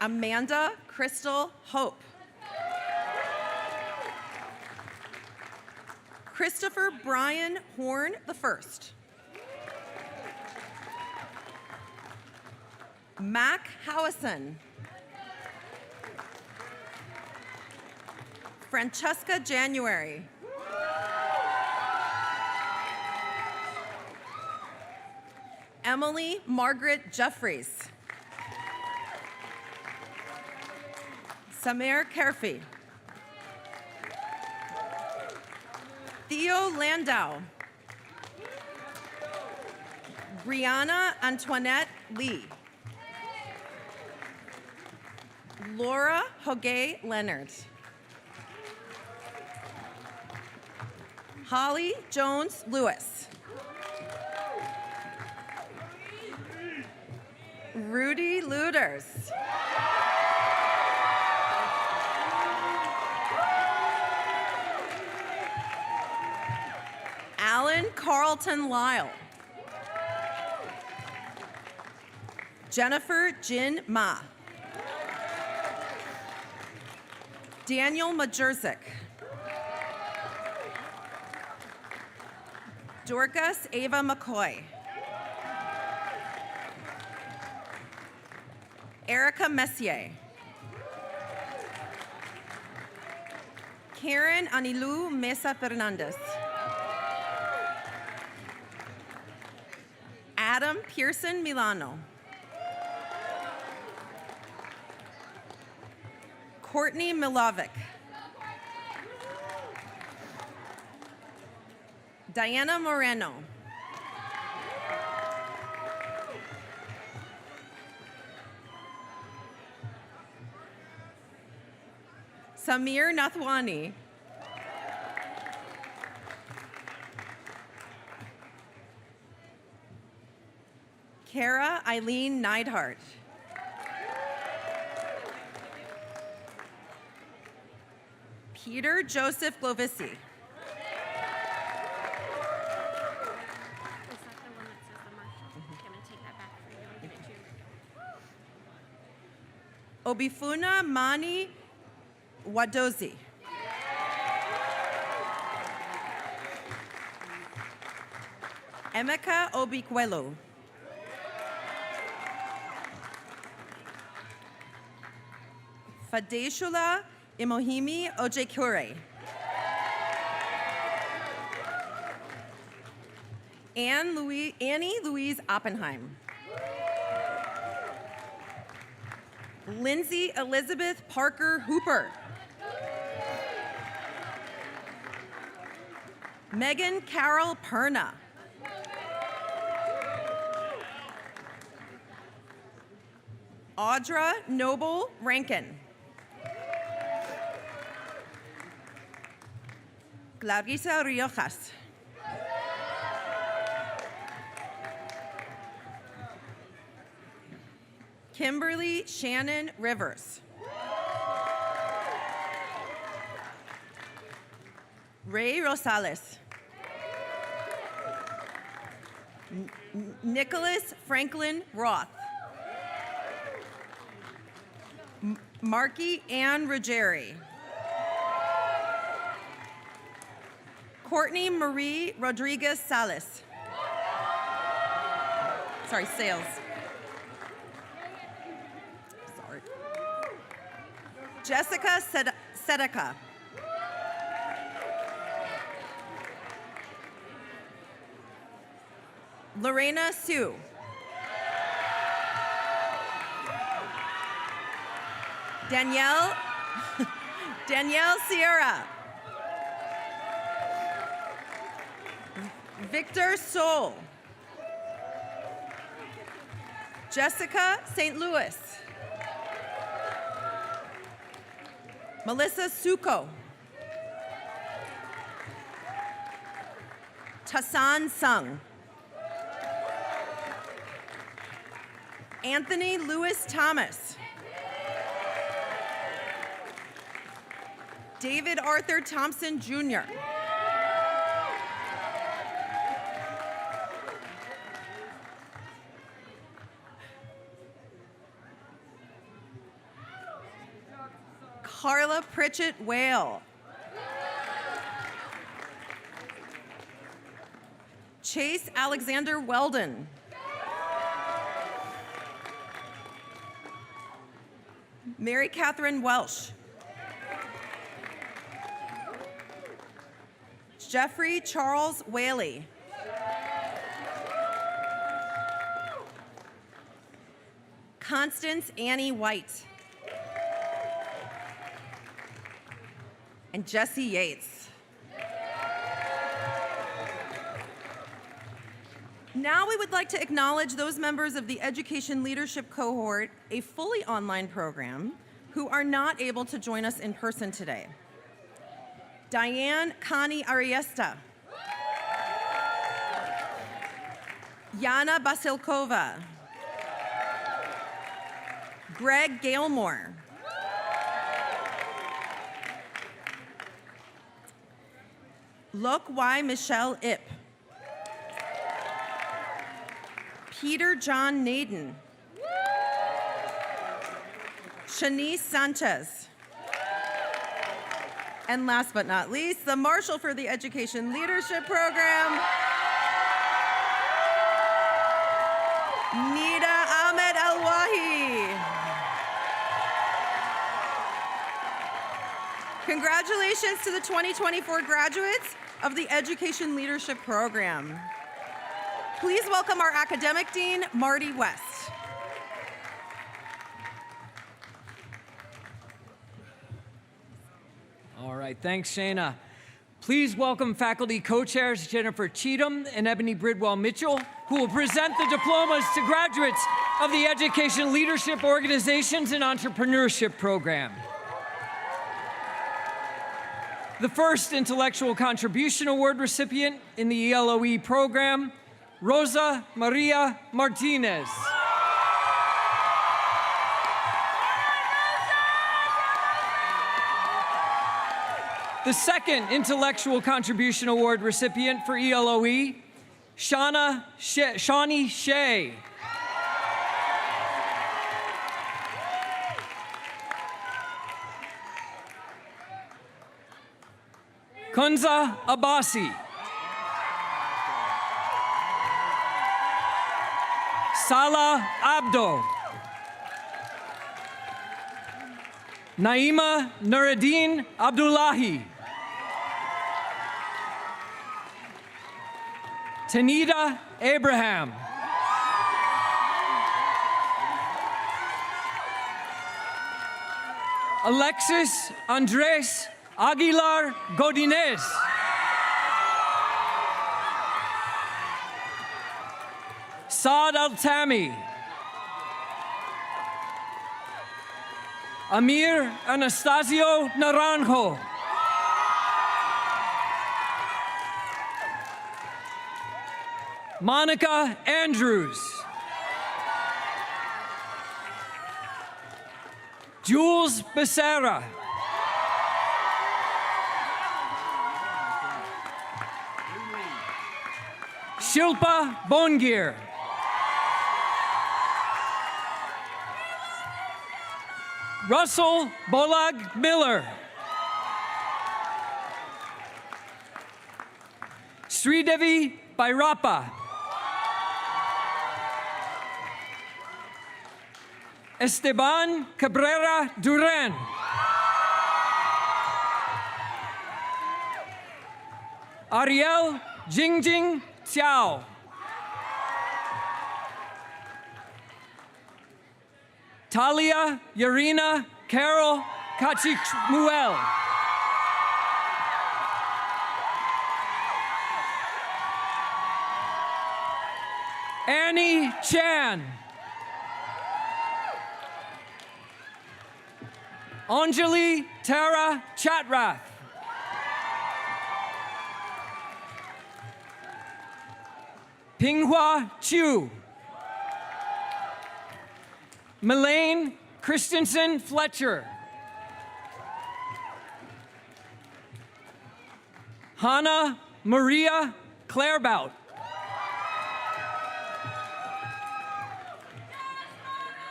Amanda Crystal Hope. Christopher Brian Horn I. Mac Howison. Francesca January. Emily Margaret Jeffries. Samir Kerfi. Theo Landau. Brianna Antoinette Lee. Laura Hoge Leonard. Holly Jones Lewis. Rudy Luders. Alan Carlton Lyle. Jennifer Jin Ma. Daniel Majurzik. Dorcas Ava McCoy. Erica Messier. Karen Anilu Mesa Fernandez. Adam Pearson Milano. Courtney Milovic. Diana Moreno. Samir Nathwani. Kara Eileen Neidhart. Peter Joseph Glovissi. Is that the one that says the Marshall? I'm going to take that back for you and give it to you. Obifuna Mani Wadozi. Emeka Obikwelu. Fadeshula Imohimi Ojekure. Annie Louise Oppenheim. Lindsay Elizabeth Parker Hooper. Megan Carol Perna. Audra Noble Rankin. Clarissa Riojas. Kimberly Shannon Rivers. Ray Rosales. Nicholas Franklin Roth. Marky Ann Ruggieri. Courtney Marie Rodriguez Salas. Sorry, Sales. Sorry. Jessica Sedeka. Lorena Sue. Danielle Sierra. Victor Soul. Jessica St. Louis. Melissa Suko. Tassan Sung. Anthony Lewis Thomas. David Arthur Thompson Jr. Carla Pritchett Whale. Chase Alexander Weldon. Mary Catherine Welsh. Jeffrey Charles Whaley. Constance Annie White. And Jesse Yates. Now we would like to acknowledge those members of the Education Leadership Cohort, a fully online program, who are not able to join us in person today. Diane Connie Ariesta. Yana Basilkova. Greg Gailmore. Lok Y. Michelle Ip. Peter John Naden. Shanice Sanchez. And last but not least, the Marshal for the Education Leadership Program, Nida Ahmed Al-Wahi. Congratulations to the 2024 graduates of the Education Leadership Program. Please welcome our academic dean, Marty West. All right, thanks, Shayna. Please welcome faculty co-chairs Jennifer Cheatham and Ebony Bridwell Mitchell, who will present the diplomas to graduates of the Education Leadership Organizations and Entrepreneurship Program. The first Intellectual Contribution Award recipient in the ELOE program, Rosa Maria Martinez. The second Intellectual Contribution Award recipient for ELOE, Shawnee Shea. Kunza Abbasi. Salah Abdo. Naima Nuruddin Abdullahi. Tanita Abraham. Alexis Andres Aguilar Godinez. Saad Al-Tami. Amir Anastasio Naranjo. Monica Andrews. Jules Becerra. Shilpa Bongir. Russell Bolag Miller. Sridevi Bhairappa. Esteban Cabrera Duran. Ariel Jingjing Xiao. Talia Yarina Carol Kachimuel. Annie Chan. Anjali Tara Chatrath. Pinghua Chu. Melaine Christensen Fletcher. Hannah Maria Clairbout.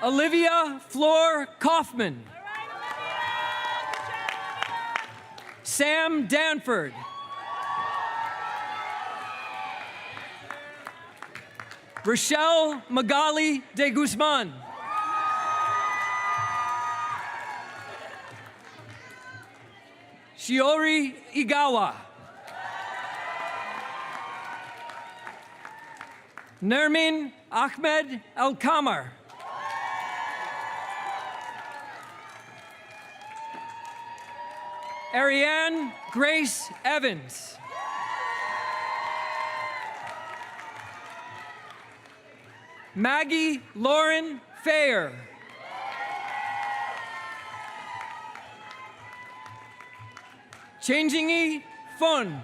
Olivia Flor Kaufman. Sam Danford. Rochelle Magali de Guzman. Shiori Igawa. Nermin Ahmed Al-Kamar. Ariane Grace Evans. Maggie Lauren Fayer. Changjingi Fun.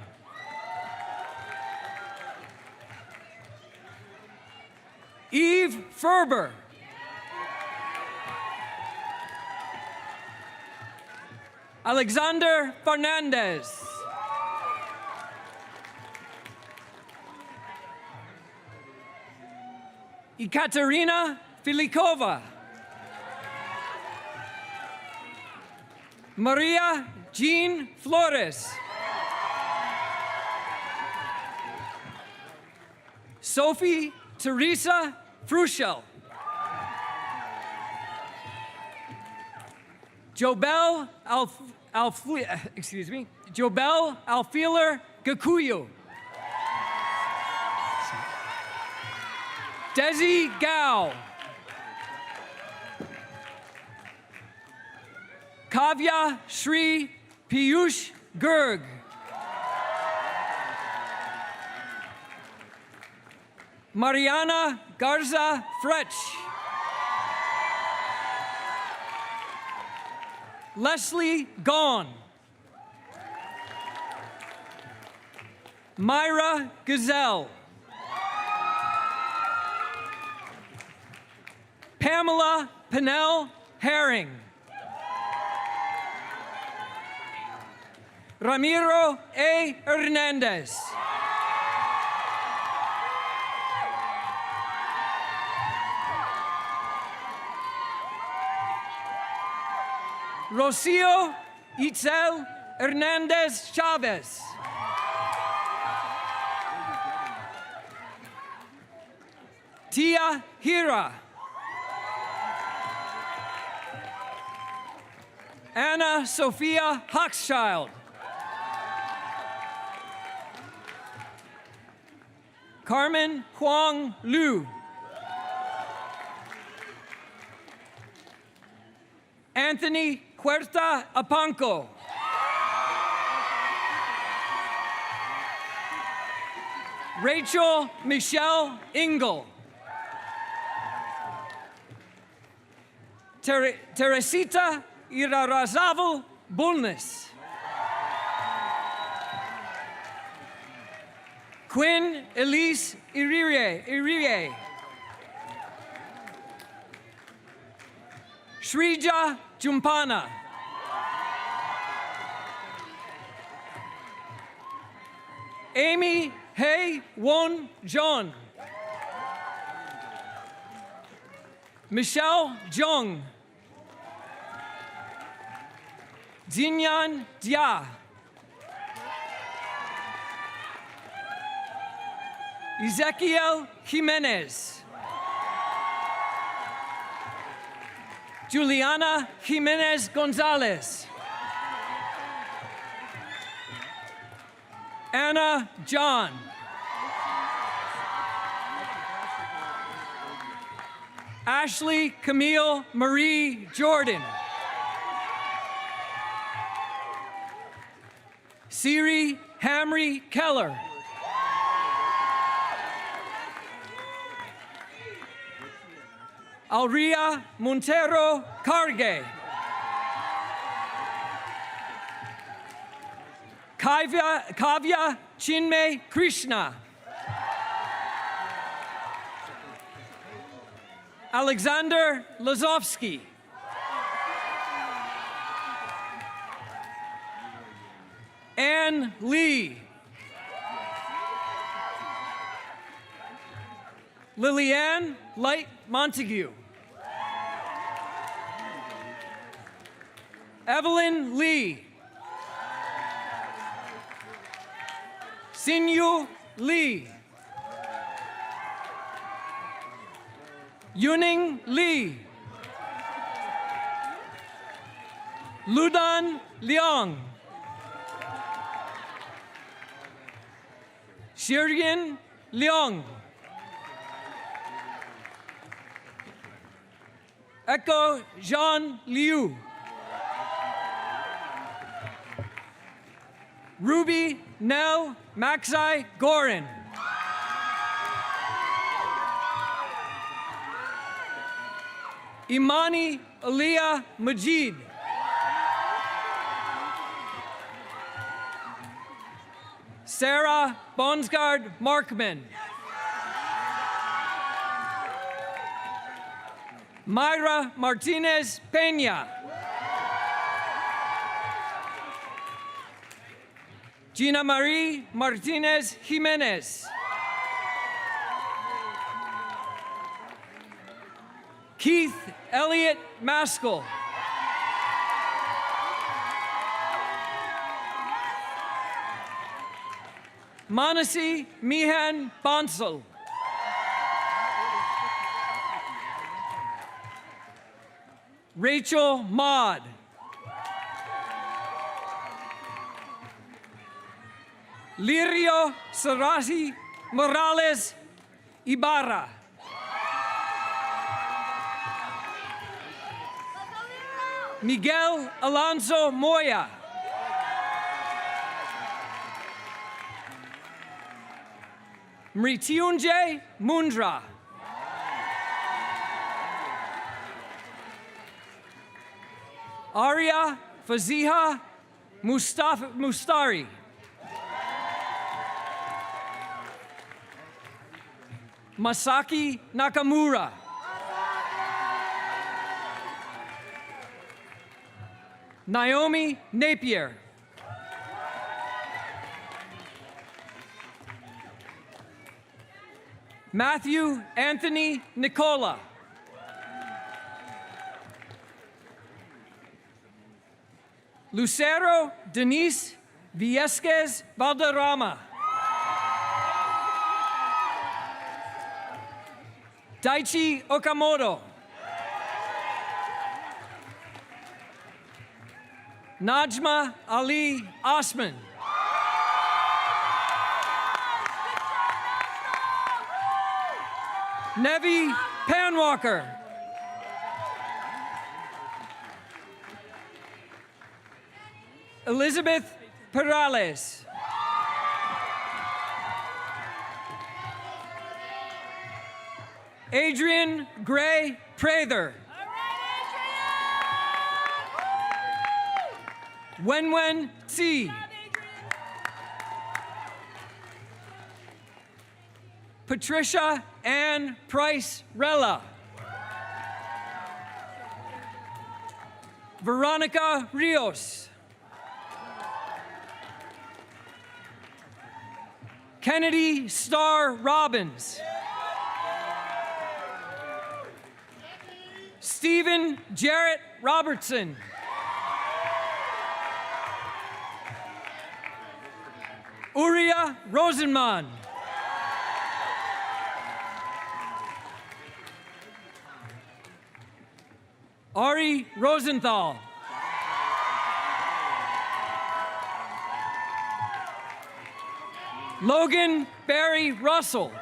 Eve Ferber. Alexander Fernandez. Ekaterina Filikova. Maria Jean Flores. Sophie Teresa Fruschel. Jobel Jobel Alfiler Gakuyu. Desi Gao. Kavya Shri Piyush Gurg. Mariana Garza Frech. Leslie Gone. Myra Gazelle. Pamela Pinnell Herring. Ramiro A. Hernandez. Rocio Itzel Hernandez Chavez. Tia Hira. Anna Sophia Hochschild. Carmen Huang Liu. Anthony Huerta Apanco. Rachel Michelle Ingle. Teresita Irarazaval Bulnes. Quinn Elise Irire. Shrija Jumpana. Amy Hei Won John. Michelle Jung. Jinyan Dia. Ezequiel Jimenez. Juliana Jimenez Gonzalez. Anna John. Ashley Camille Marie Jordan. Siri Hamry Keller. Alria Montero Carge. Kavya Chinmay Krishna. Alexander Lazovsky. Anne Lee. Lillianne Light Montague. Evelyn Lee. Sinyu Lee. Yuning Lee. Ludan Liang. Shiryan Liang. Echo Jean Liu. Ruby Nell Maxai Gorin. Imani Aliyah Majid. Sarah Bonsgard Markman. Myra Martinez Peña. Gina Marie Martinez Jimenez. Keith Elliott Maskell. Manasi Mihan Bansal. Rachel Maud. Lirio Sarasi Morales Ibarra. Miguel Alonso Moya. Mritiunjay Mundra. Arya Faziha Mustari. Masaki Nakamura. Naomi Napier. Matthew Anthony Nicola. Lucero Denise Viesquez Valderrama. Daichi Okamoto. Najma Ali Osman. Nevi Panwalker. Elizabeth Perales. Adrian Gray Prather. Wenwen Tsi. Patricia Ann Price Rella. Veronica Rios. Kennedy Starr Robbins. Stephen Jarrett Robertson. Uriah Rosenman. Ari Rosenthal. Logan Barry Russell.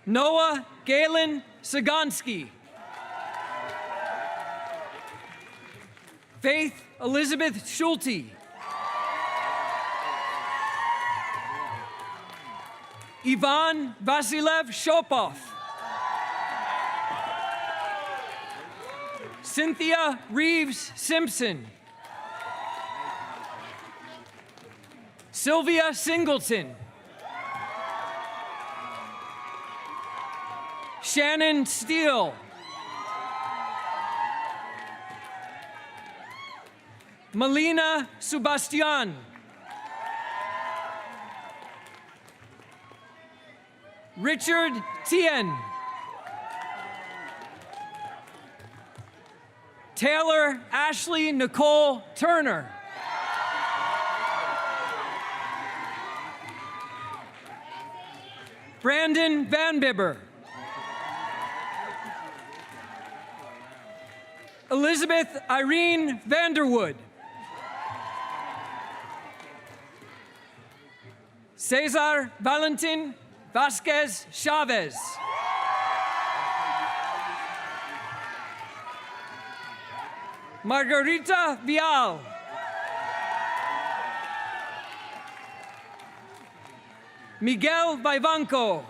Noah Galen Sagonski. Faith Elizabeth Schulte. Ivan Vasilev Shopov. Cynthia Reeves Simpson. Sylvia Singleton. Shannon Steele. Melina Sebastian. Richard Tien. Taylor Ashley Nicole Turner. Brandon Van Bibber. Elizabeth Irene Vanderwood. Cesar Valentin Vasquez Chavez. Margarita Vial. Miguel Vivanco.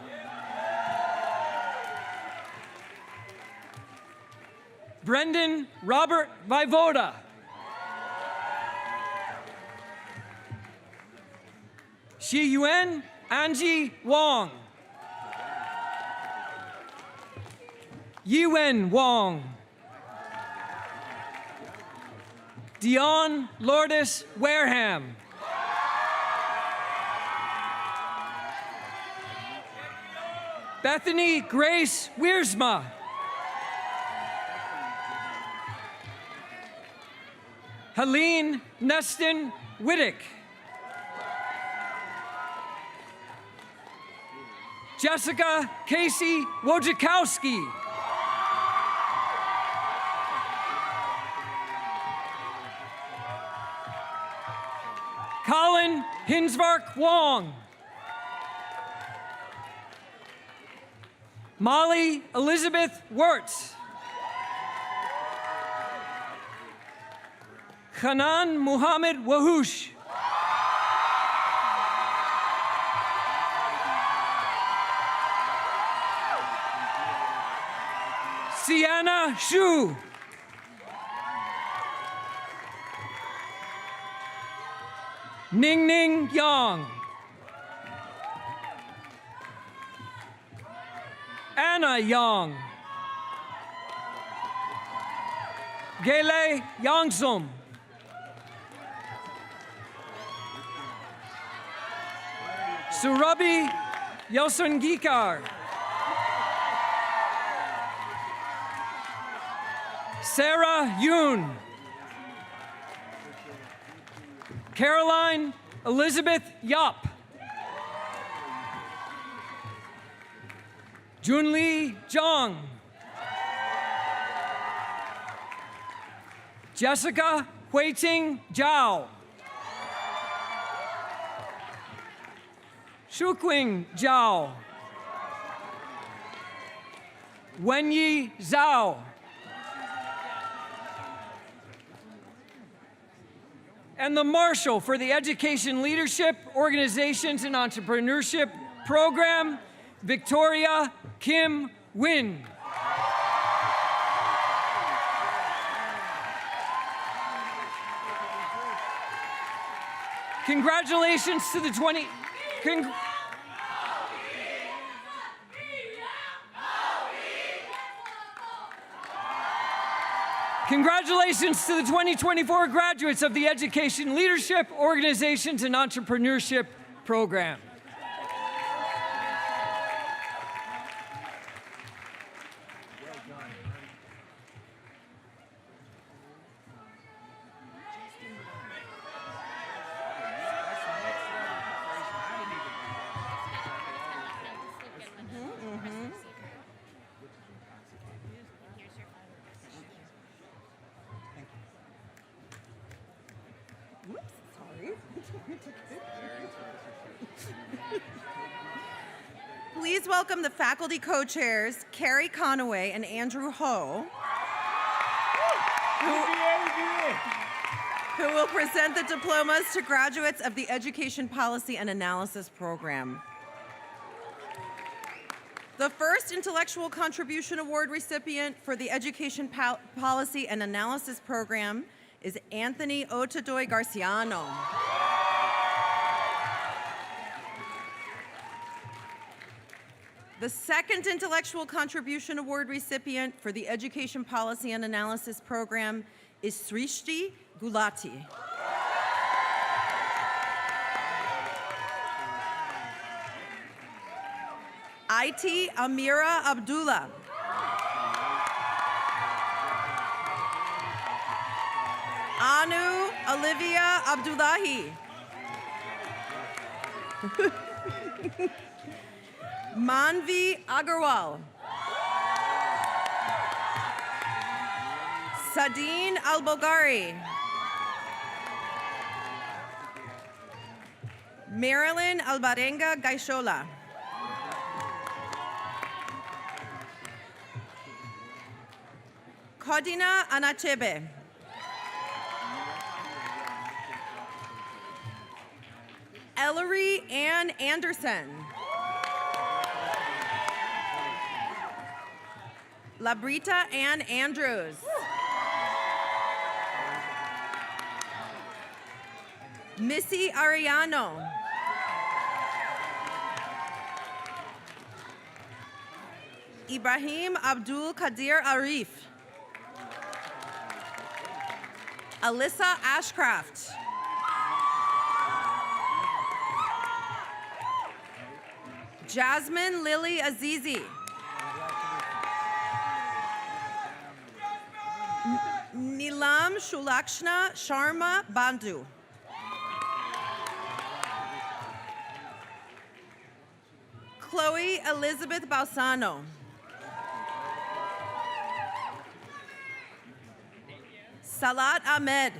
Brendan Robert Vivoda. Shi Yuen Angie Wong. Yuen Wong. Dion Lourdes Wareham. Bethany Grace Wiersma. Helene Neston Wittick. Jessica Casey Wojciechowski. Colin Hinsvark Wong. Molly Elizabeth Wirtz. Hanan Muhammad Wahoosh. Sienna Shu. Ning Ning Yang. Anna Yang. Gele Yangsum. Surabi Yosungikar. Sarah Yoon. Caroline Elizabeth Yop. Junli Zhang. Jessica Huiting Zhao. Shuqing Zhao. Wenyi Zhao. And the Marshal for the Education Leadership, Organizations, and Entrepreneurship Program, Victoria Kim Win. Congratulations to the Congratulations to the 2024 graduates of the Education Leadership, Organizations, and Entrepreneurship Program. Please welcome the faculty co-chairs, Carrie Conaway and Andrew Ho, who will present the diplomas to graduates of the Education Policy and Analysis Program. The first Intellectual Contribution Award recipient for the Education Policy and Analysis Program is Anthony Otadoy Garciano. The second Intellectual Contribution Award recipient for the Education Policy and Analysis Program is Srishti Gulati. IT Amira Abdullah. Anu Olivia Abdullahi. Manvi Agarwal. Sadine Al-Bogari. Marilyn Albarenga Gaishola. Kodina Anachebe. Ellery Ann Anderson. Labrita Ann Andrews. Missy Ariano. Ibrahim Abdul Qadir Arif. Alyssa Ashcraft. Jasmine Lily Azizi. Nilam Shulakshna Sharma Bandhu. Chloe Elizabeth Balsano. Salat Ahmed.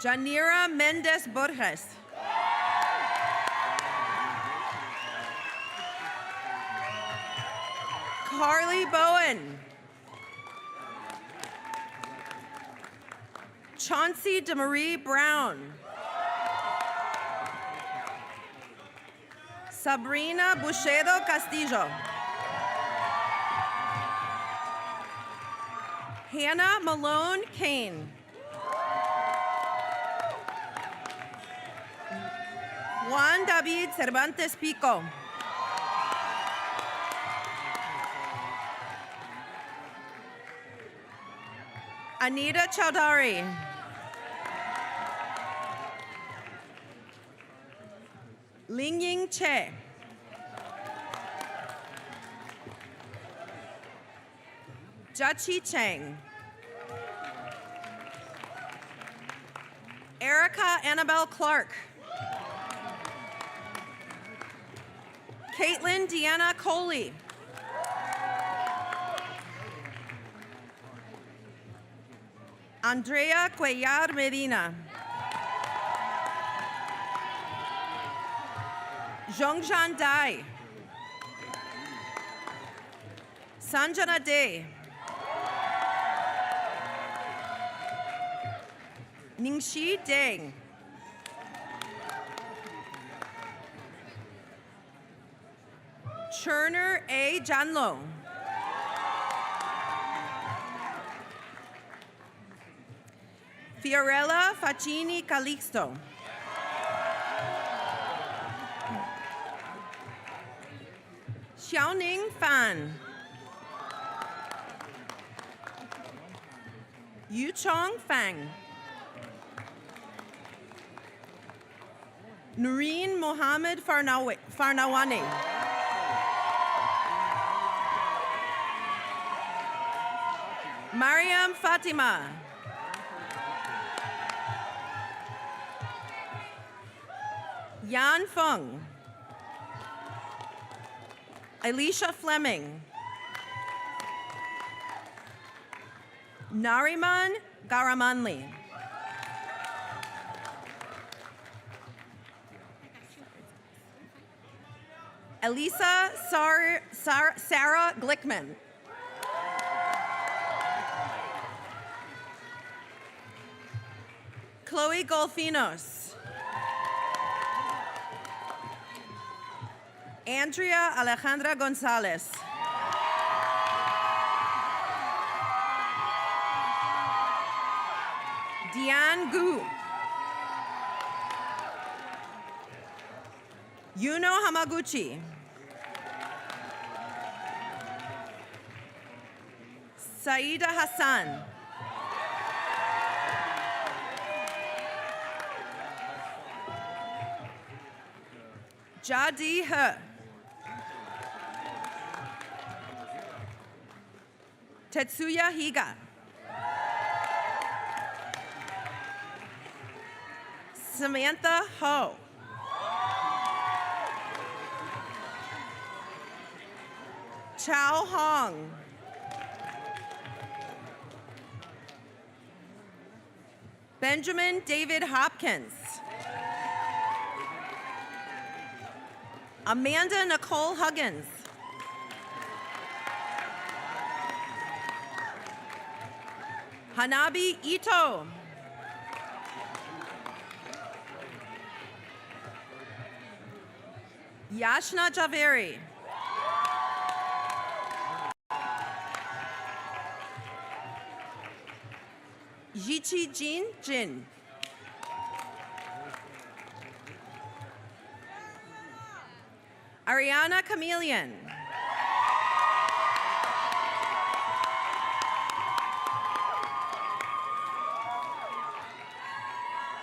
Janira Mendez Borges. Carly Bowen. Chauncey DeMarie Brown. Sabrina Buchedo Castillo. Hannah Malone Kane. Juan David Cervantes Pico. Anita Chowdhury. Lingying Che. Jachi Chang. Erica Annabelle Clark. Caitlin Deanna Coley. Andrea Cuellar Medina. Zhongzhan Dai. Sanjana De. Ningxi Deng. Cherner A. Janlo. Fiorella Facchini Calixto. Xiaoning Fan. Yuchong Fang. Noreen Mohammed Farnawani. Mariam Fatima. Yan Feng. Alicia Fleming. Nariman Garamanli. Elisa Sarah Glickman. Chloe Golfinos. Andrea Alejandra Gonzalez. Diane Gu. Yuno Hamaguchi. Saida Hassan. Jadi He. Tetsuya Higa. Samantha Ho. Chao Hong. Benjamin David Hopkins. Amanda Nicole Huggins. Hanabi Ito. Yashna Javeri. Jichi Jin Jin. Ariana Chameleon.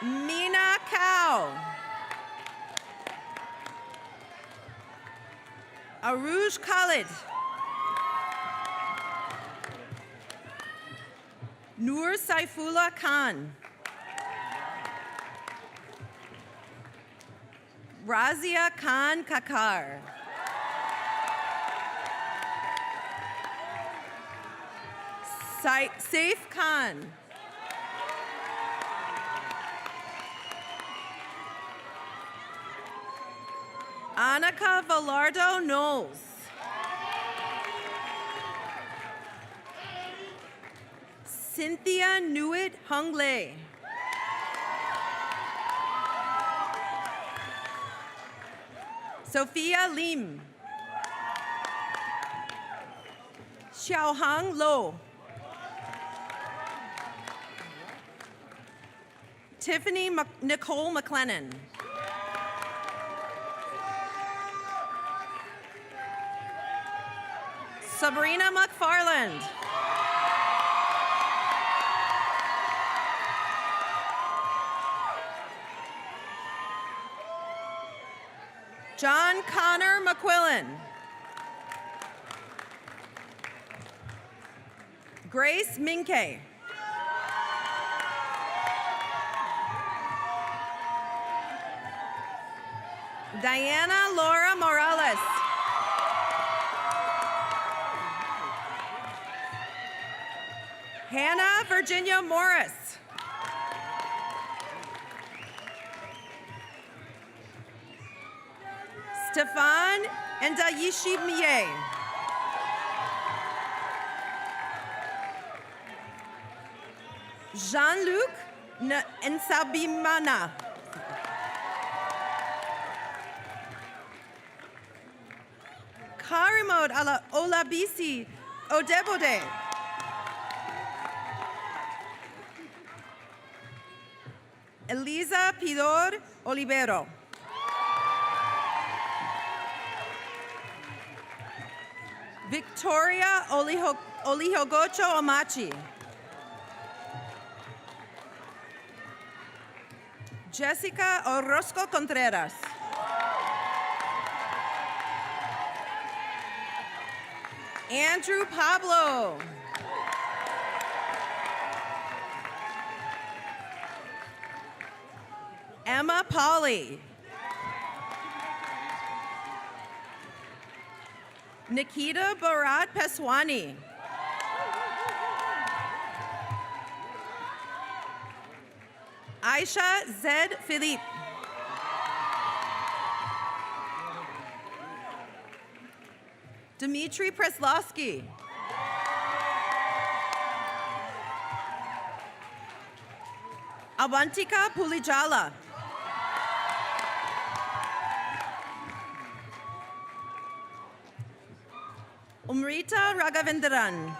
Mina Kao. Aruj Khalid. Nur Saifullah Khan. Razia Khan Kakar. Saif Khan. Annika Velardo Knowles. Cynthia Nguyen Hung Lê. Sophia Lim. Xiaohang Lo. Tiffany Nicole McLennan. Sabrina McFarland. John Connor McQuillan. Grace Minke. Diana Laura Morales. Hannah Virginia Morris. Stefan and Dayishi Mie. Jean-Luc Nsabimana. Karimod Olabisi Odebode. Elisa Pidor Olivero. Victoria Olihogocho Omachi. Jessica Orozco Contreras. Andrew Pablo. Emma Polly. Nikita Bharat Peswani. Aisha Zed Philippe. Dmitry Preslovsky. Avantika Pulijala. Umrita Raghavendran.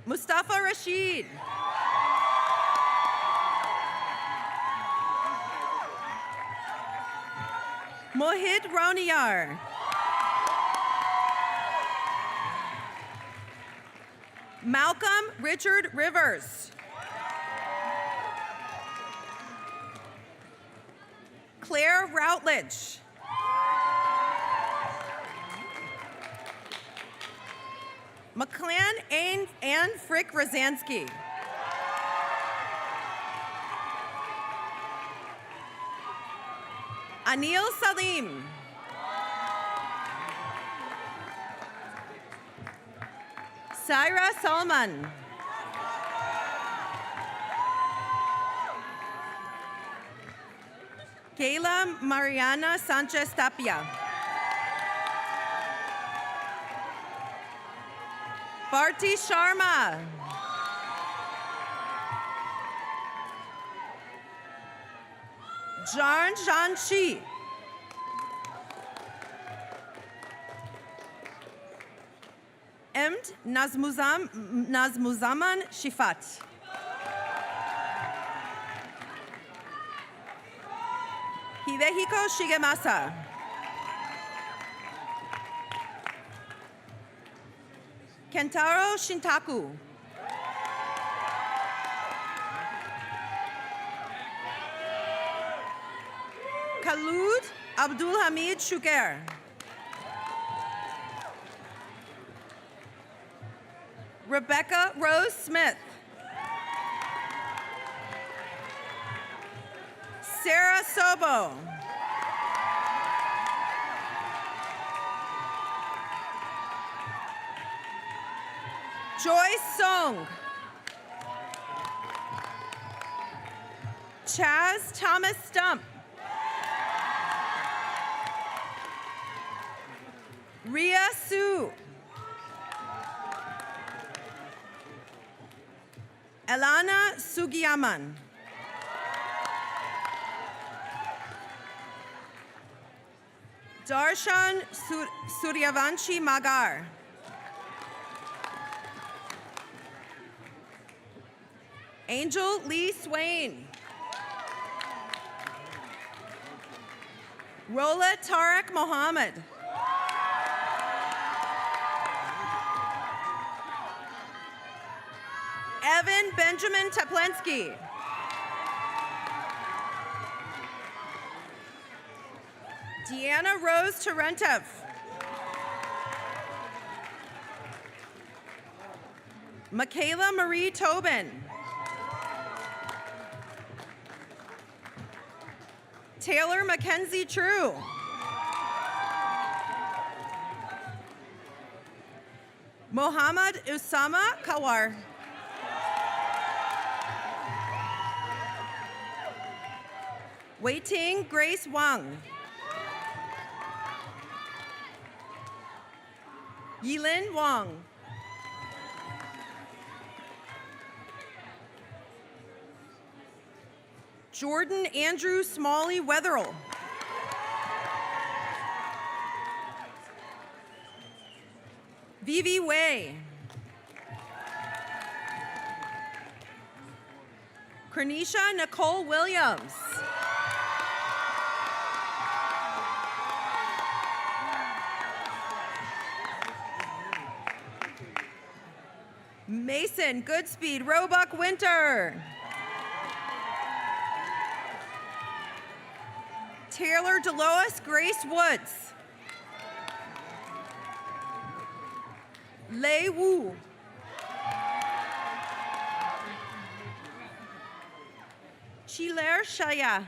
Mustafa Rashid. Mohit Rauniyar. Malcolm Richard Rivers. Claire Routledge. McClan Ann Frick Rosansky. Anil Salim. Syra Salman. Kayla Mariana Sanchez Tapia. Bharti Sharma. Jarn Janshi. Emd Nazmuzaman Shifat. Hidehiko Shigemasa. Kentaro Shintaku. Khalud Abdul Hamid Shuker. Rebecca Rose Smith. Sarah Sobo. Joyce Song. Chaz Thomas Stump. Ria Su. Elana Sugiyaman. Darshan Suryavanshi Magar. Angel Lee Swain. Rola Tarek Mohammed. Evan Benjamin Teplensky. Deanna Rose Tarentev. Michaela Marie Tobin. Taylor Mackenzie True. Mohammad Usama Kawar. Waiting Grace Wang. Yilin Wang. Jordan Andrew Smalley Wetherell. Vivi Wei. Kernisha Nicole Williams. Mason Goodspeed Roebuck Winter. Taylor Delois Grace Woods. Lei Wu. Chiler Shaya.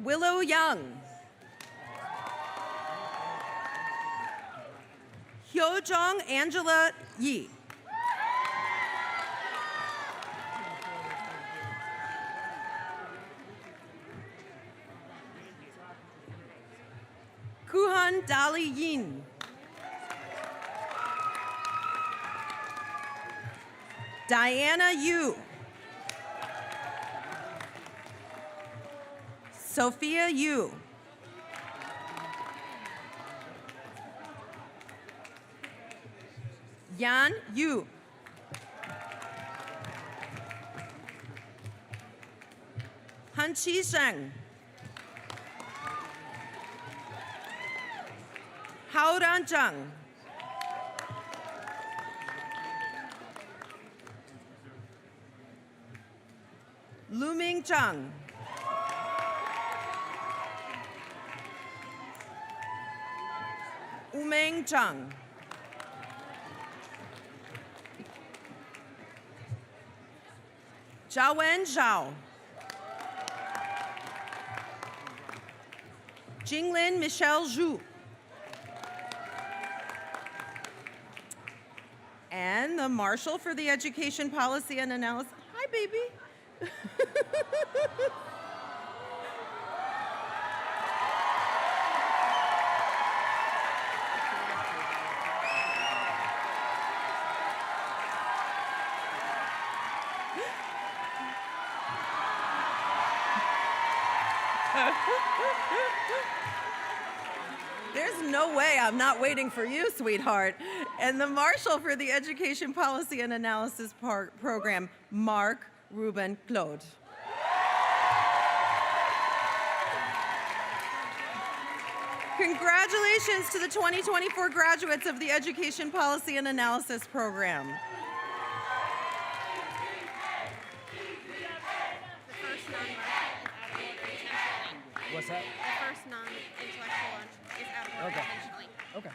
Willow Young. Hyojong Angela Yi. Kuhan Dali Yin. Diana Yu. Sophia Yu. Yan Yu. Han Chi Sheng. Hao Ran Zhang. Lu Ming Zhang. Umeng Zhang. Zhaowen Zhao. Jinglin Michelle Zhu. And the Marshal for the Education Policy and Analysis. Hi, baby. There's no way I'm not waiting for you, sweetheart. And the Marshal for the Education Policy and Analysis Program, Mark Ruben Claude. Congratulations to the 2024 graduates of the Education Policy and Analysis Program. What's that? The first non-intellectual lunch is out of order intentionally. Okay.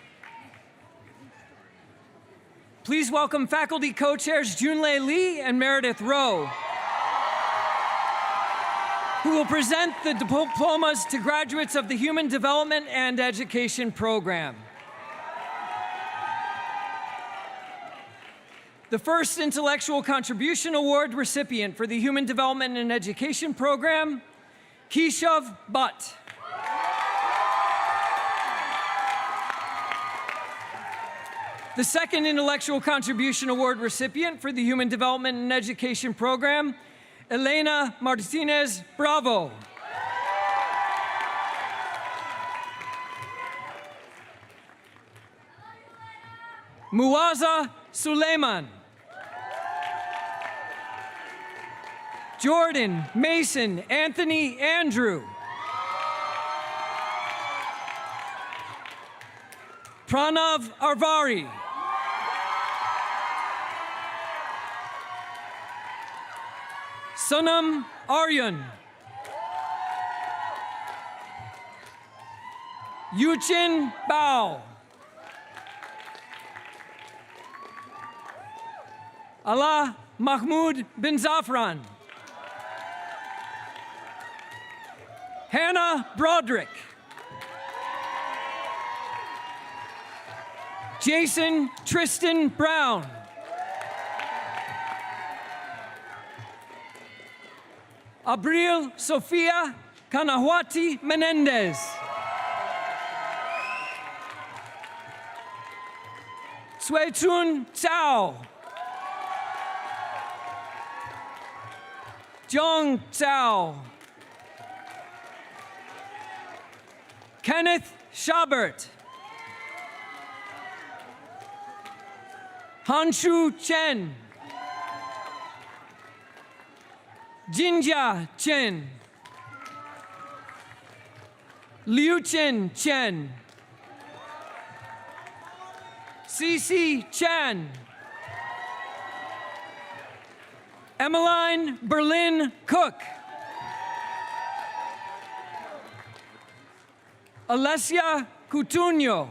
Please welcome faculty co-chairs Junlei Lee and Meredith Rowe, who will present the diplomas to graduates of the Human Development and Education Program. The first Intellectual Contribution Award recipient for the Human Development and Education Program Keshav Butt. The second Intellectual Contribution Award recipient for the Human Development and Education Program, Elena Martinez Bravo. Muaza Suleiman. Jordan Mason Anthony Andrew. Pranav Arvari. Sonam Aryan. Yuchin Bao. Allah Mahmoud bin Zafran. Hannah Broderick. Jason Tristan Brown. Abril Sofia Kanahwati Menendez. Suetun Cao. Jong Cao. Kenneth Schabert. Hanshu Chen. Jinja Chen. Liu Chen Chen. Cece Chan. Emmeline Berlin Cook. Alessia Coutinho.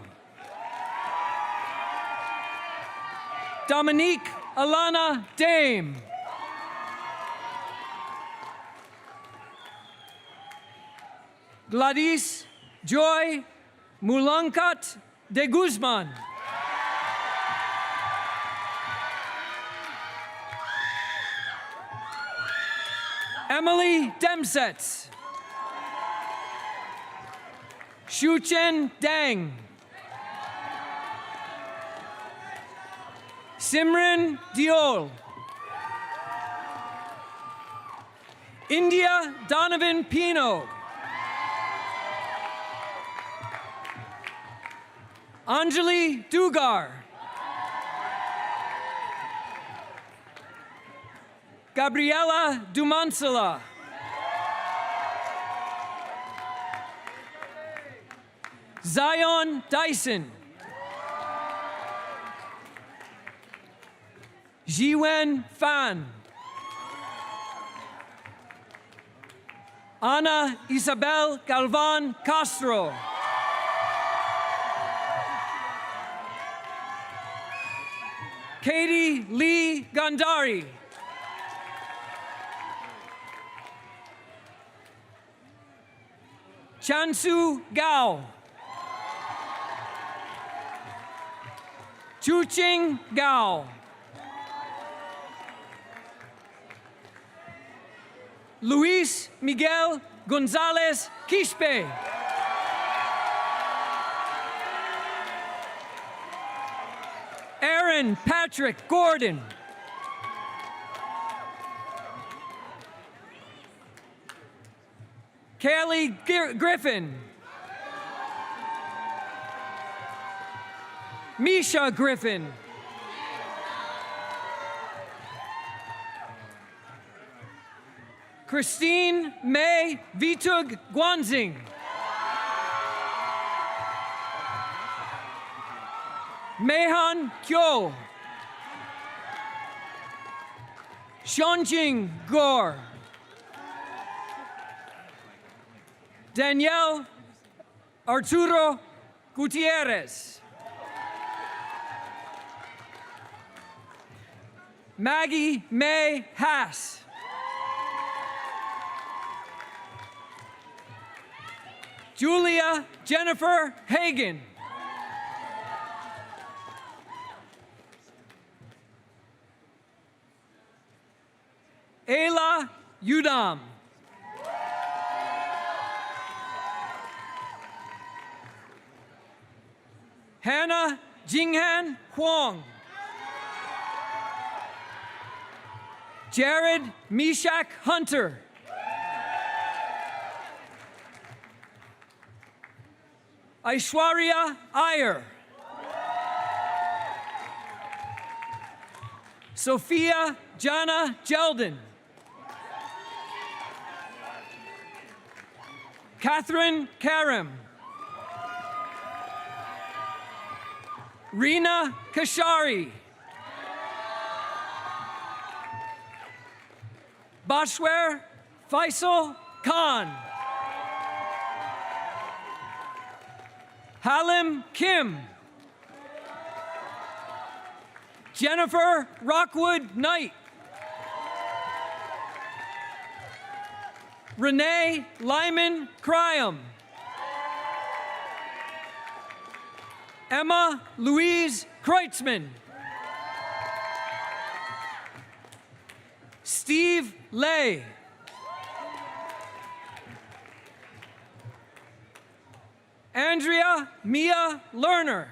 Dominique Alana Dame. Gladys Joy Mulankat de Guzman. Emily Demsetz. Shuchen Dang. Simran Diol. India Donovan Pino. Anjali Dugar. Gabriela Dumansala. Zion Dyson. Jiwen Fan. Ana Isabel Galvan Castro. Katie Lee Gandari. Chansu Gao. Chuching Gao. Luis Miguel Gonzalez Quispe. Aaron Patrick Gordon. Kaylee Griffin. Misha Griffin. Christine May Vitug Guanzing. Mehan Kyo. Shonjing Gore. Danielle Arturo Gutierrez. Maggie May Haas. Julia Jennifer Hagen. Ayla Udam. Hannah Jinghan Huang. Jared Meshach Hunter. Aishwarya Iyer. Sophia Jana Jeldon. Catherine Karam. Reena Kashari. Bashwar Faisal Khan. Halim Kim. Jennifer Rockwood Knight. Renee Lyman Kryam. Emma Louise Kreutzmann. Steve Lay. Andrea Mia Lerner.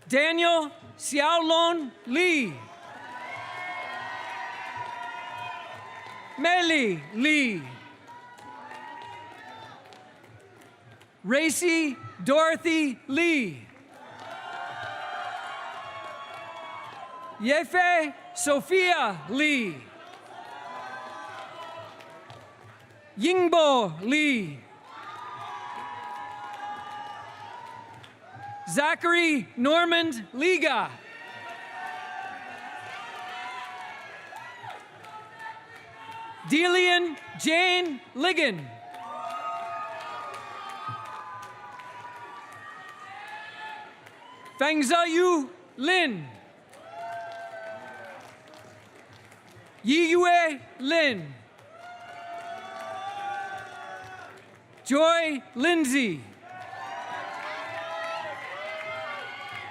Daniel Xiaolong Li. Meli Li. Racy Dorothy Lee. Yefe Sophia Lee. Yingbo Lee. Zachary Normand Liga. Delian Jane Ligon. Fangzayu Lin. Yiyue Lin. Joy Lindsay.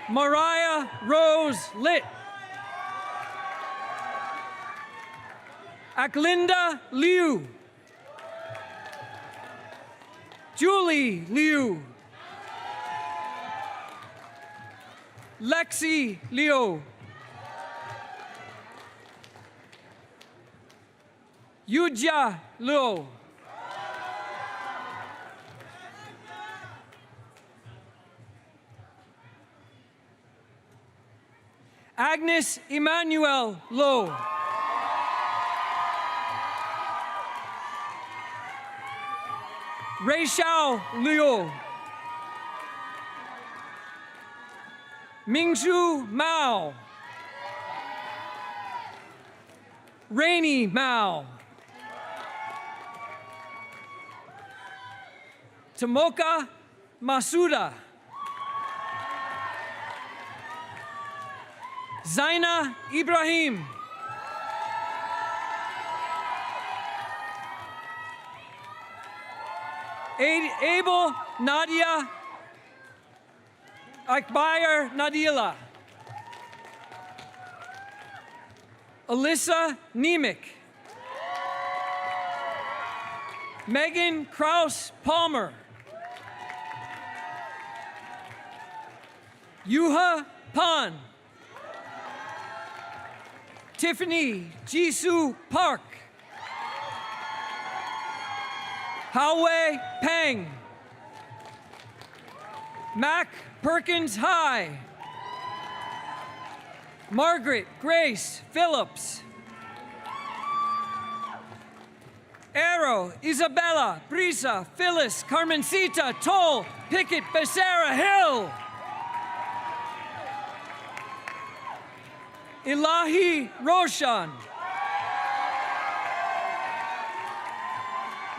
Mariah Rose Litt. Aklinda Liu. Julie Liu. Lexi Liu. Yujia Liu. Agnes Emmanuel Lowe. Rachel Liu. Mingshu Mao. Rainy Mao. Tomoka Masuda. Zaina Ibrahim. Abel Nadia Akbayar Nadila. Alyssa Nemec. Megan Kraus Palmer. Yuha Pan. Tiffany Jisoo Park. Howei Peng. Mac Perkins High. Margaret Grace Phillips. Arrow Isabella Brisa Phyllis Carmencita Toll Pickett Becerra Hill. Ilahi Roshan.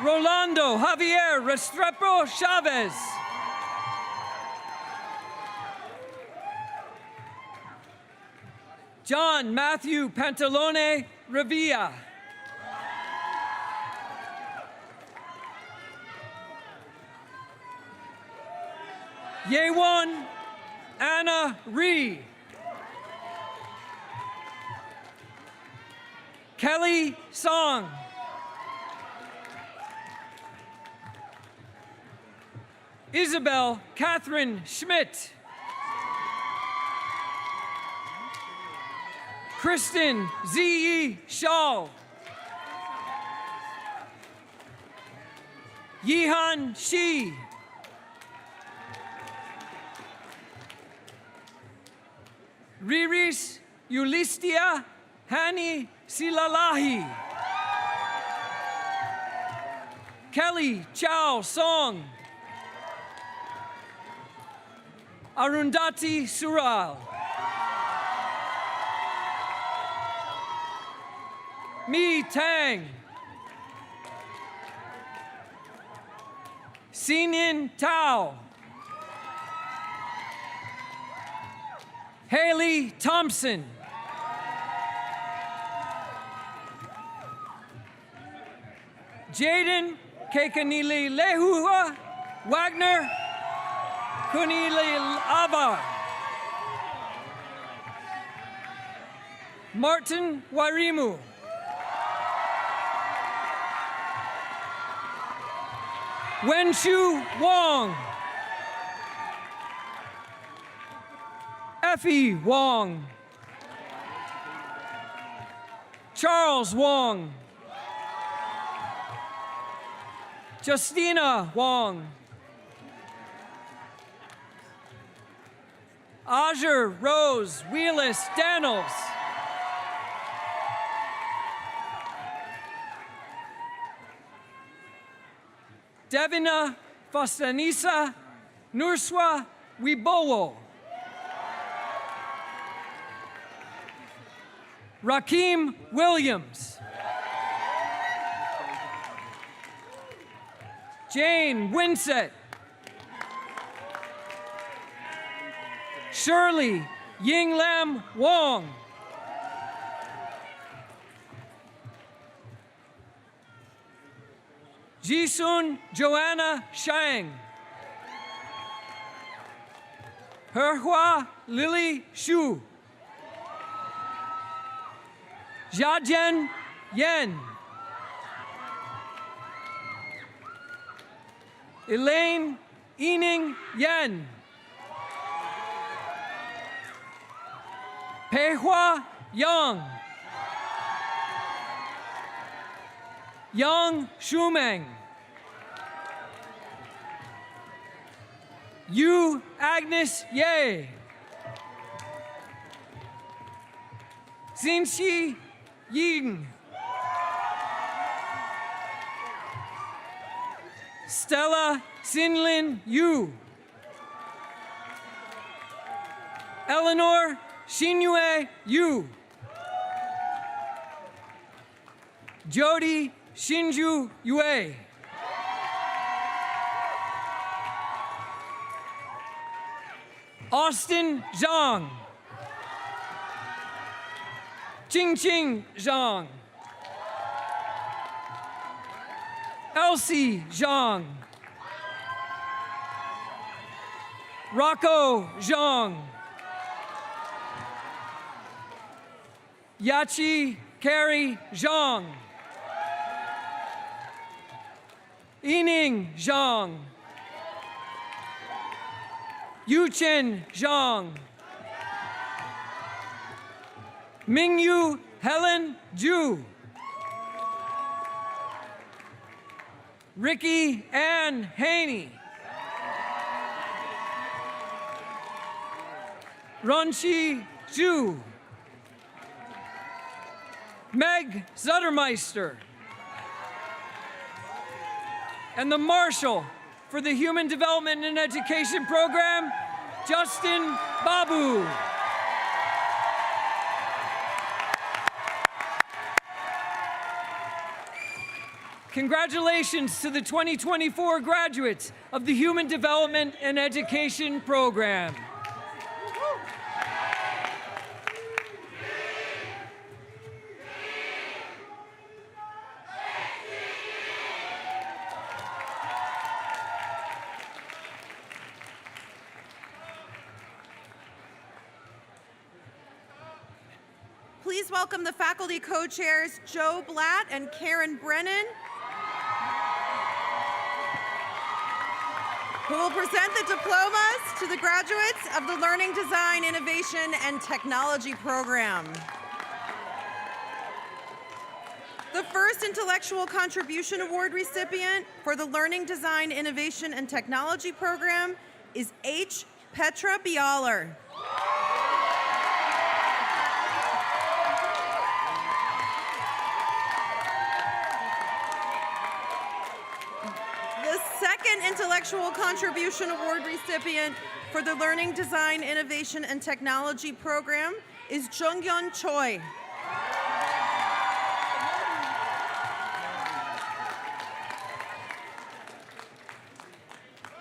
Rolando Javier Restrepo Chavez. John Matthew Pantalone Revilla. Yewon Anna Ree. Kelly Song. Isabel Catherine Schmidt. Kristen Z.E. Shaw. Yihan Shi. Riris Eulistia Hani Silalahi. Kelly Chow Song. Arundhati Sural. Mi Tang. Sinin Tao. Haley Thompson. Jaden Kekanili Lehua Wagner Kunili Ava. Martin Warimu. Wenshu Wong. Effie Wong. Charles Wong. Justina Wong. Azure Rose Wheelis Daniels. Devina Fastanisa Nurswa Wibowo. Rakeem Williams. Jane Winsett. Shirley Yinglam Wong. Jisun Joanna Shang. Herhua Lily Shu. Jiajian Yen. Elaine Ening Yen. Peihua Yang. Yang Shumeng. Yu Agnes Ye. Xinxi Ying. Stella Sinlin Yu. Eleanor Xinyue Yu. Jody Shinju Yue. Austin Zhang. Qingqing Zhang. Elsie Zhang. Rocco Zhang. Yachi Carrie Zhang. Yining Zhang. Yuchen Zhang. Mingyu Helen Zhu. Ricky Ann Haney. Ronchi Zhu. Meg Zuttermeister. And the Marshal for the Human Development and Education Program, Justin Babu. Congratulations to the 2024 graduates of the Human Development and Education Program. Please welcome the faculty co-chairs, Joe Blatt and Karen Brennan. who will present the diplomas to the graduates of the Learning Design, Innovation, and Technology program. The first Intellectual Contribution Award recipient for the Learning Design, Innovation, and Technology program is H. Petra Bialer. The second Intellectual Contribution Award recipient for the Learning Design, Innovation, and Technology program is Jungyeon Choi.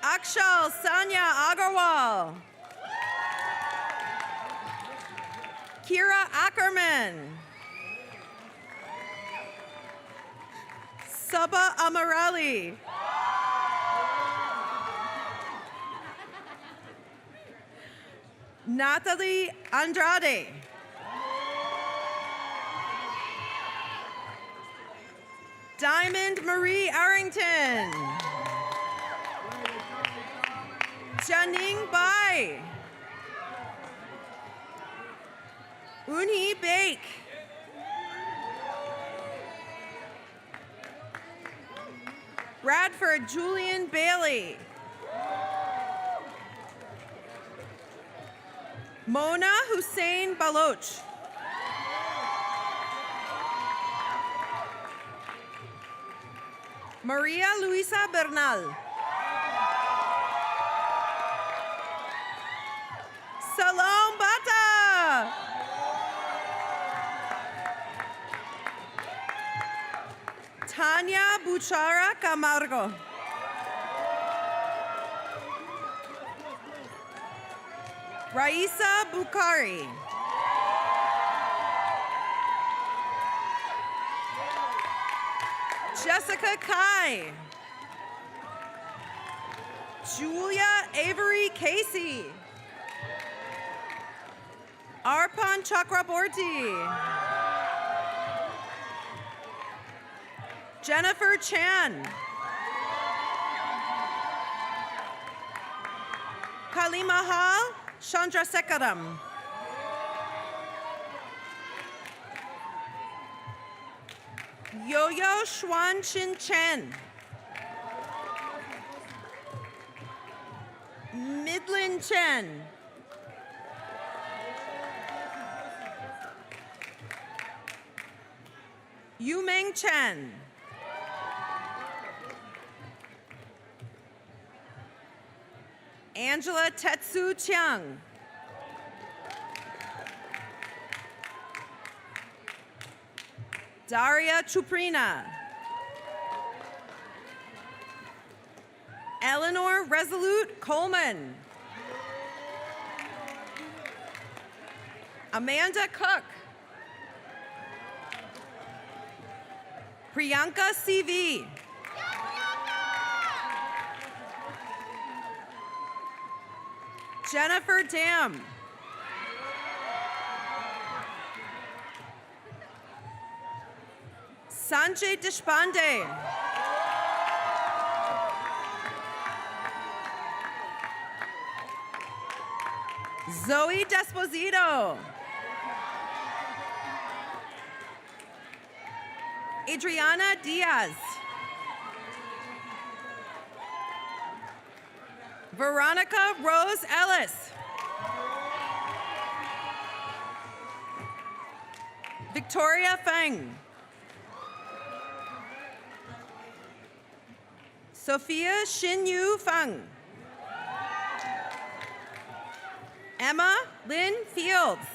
Akshal Sanya Agarwal. Kira Ackerman. Saba Amarali. Natalie Andrade. Diamond Marie Arrington. Janing Bai. Unhee Baek. Bradford Julian Bailey. Mona Hussein Baloch. Maria Luisa Bernal. Salom Bata. Tanya Buchara Camargo. Raisa Bukhari. Jessica Kai. Julia Avery Casey. Arpan Chakraborty. Jennifer Chan. Kalimahal Chandrasekaram. Yo-Yo Xuan Chin Chen. Midland Chen. Yumeng Chen. Angela Tetsu Chiang. Daria Chuprina. Eleanor Resolute Coleman. Amanda Cook. Priyanka CV. Jennifer Dam. Sanjay Deshpande. Zoe Desposito. Adriana Diaz. Veronica Rose Ellis. Victoria Feng. Sophia Xinyu Feng. Emma Lynn Fields.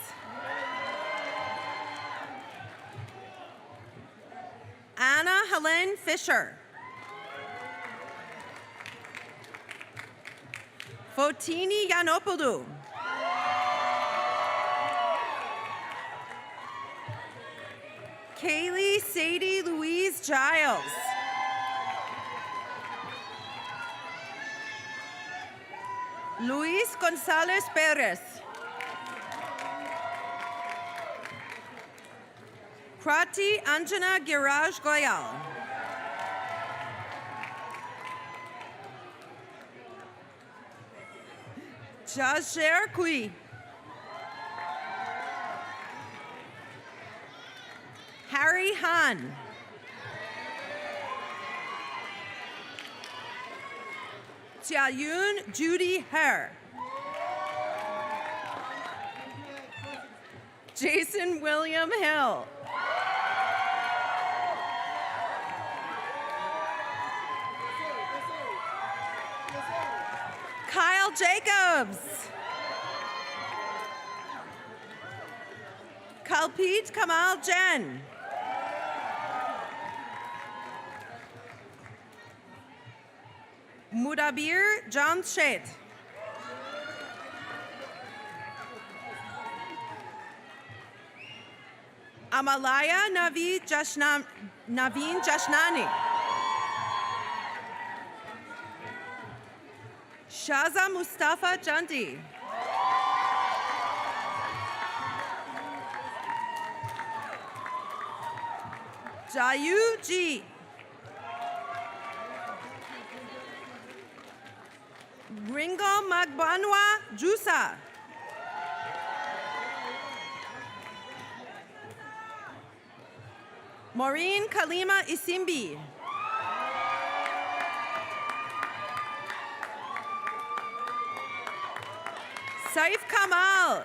Anna Helene Fisher. Fotini Yanopoulou. Kaylee Sadie Louise Giles. Luis Gonzalez Perez. Krati Anjana Giraj Goyal. Jajer Kui. Harry Han. Jiayun Judy Herr. Jason William Hill. Kyle Jacobs. Kalpit Kamal Jen. Mudabir Jamshed. Amalaya Naveen Jashnani. Shaza Mustafa Janti. Jayu Ji. Ringo Magbanwa Jusa. Maureen Kalima Isimbi. Saif Kamal.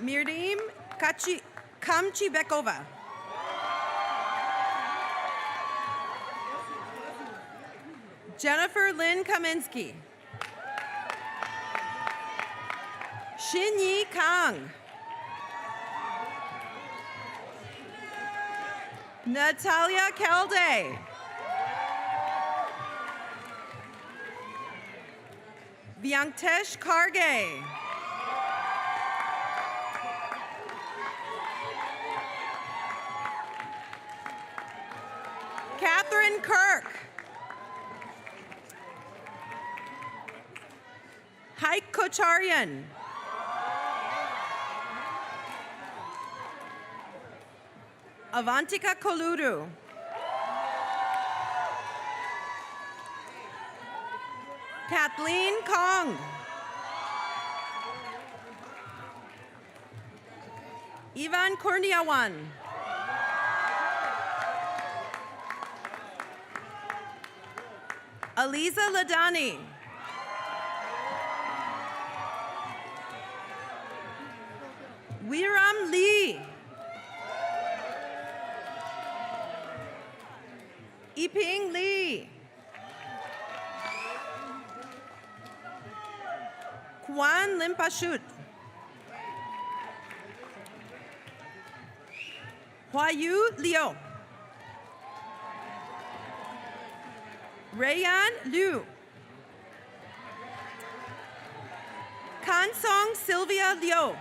Mirdim Kamchibekova. Jennifer Lynn Kaminsky. Xinyi Kang. Natalia Kelde. Vyangtesh Karge. Catherine Kirk. Haik Kocharian. Avantika Koludu. Kathleen Kong. Ivan Korniawan. Aliza Ladani. Wiram Lee. Yiping Lee. Kwan Limpashut. Huayu Liu. Rayan Liu. Kansong Sylvia Liu.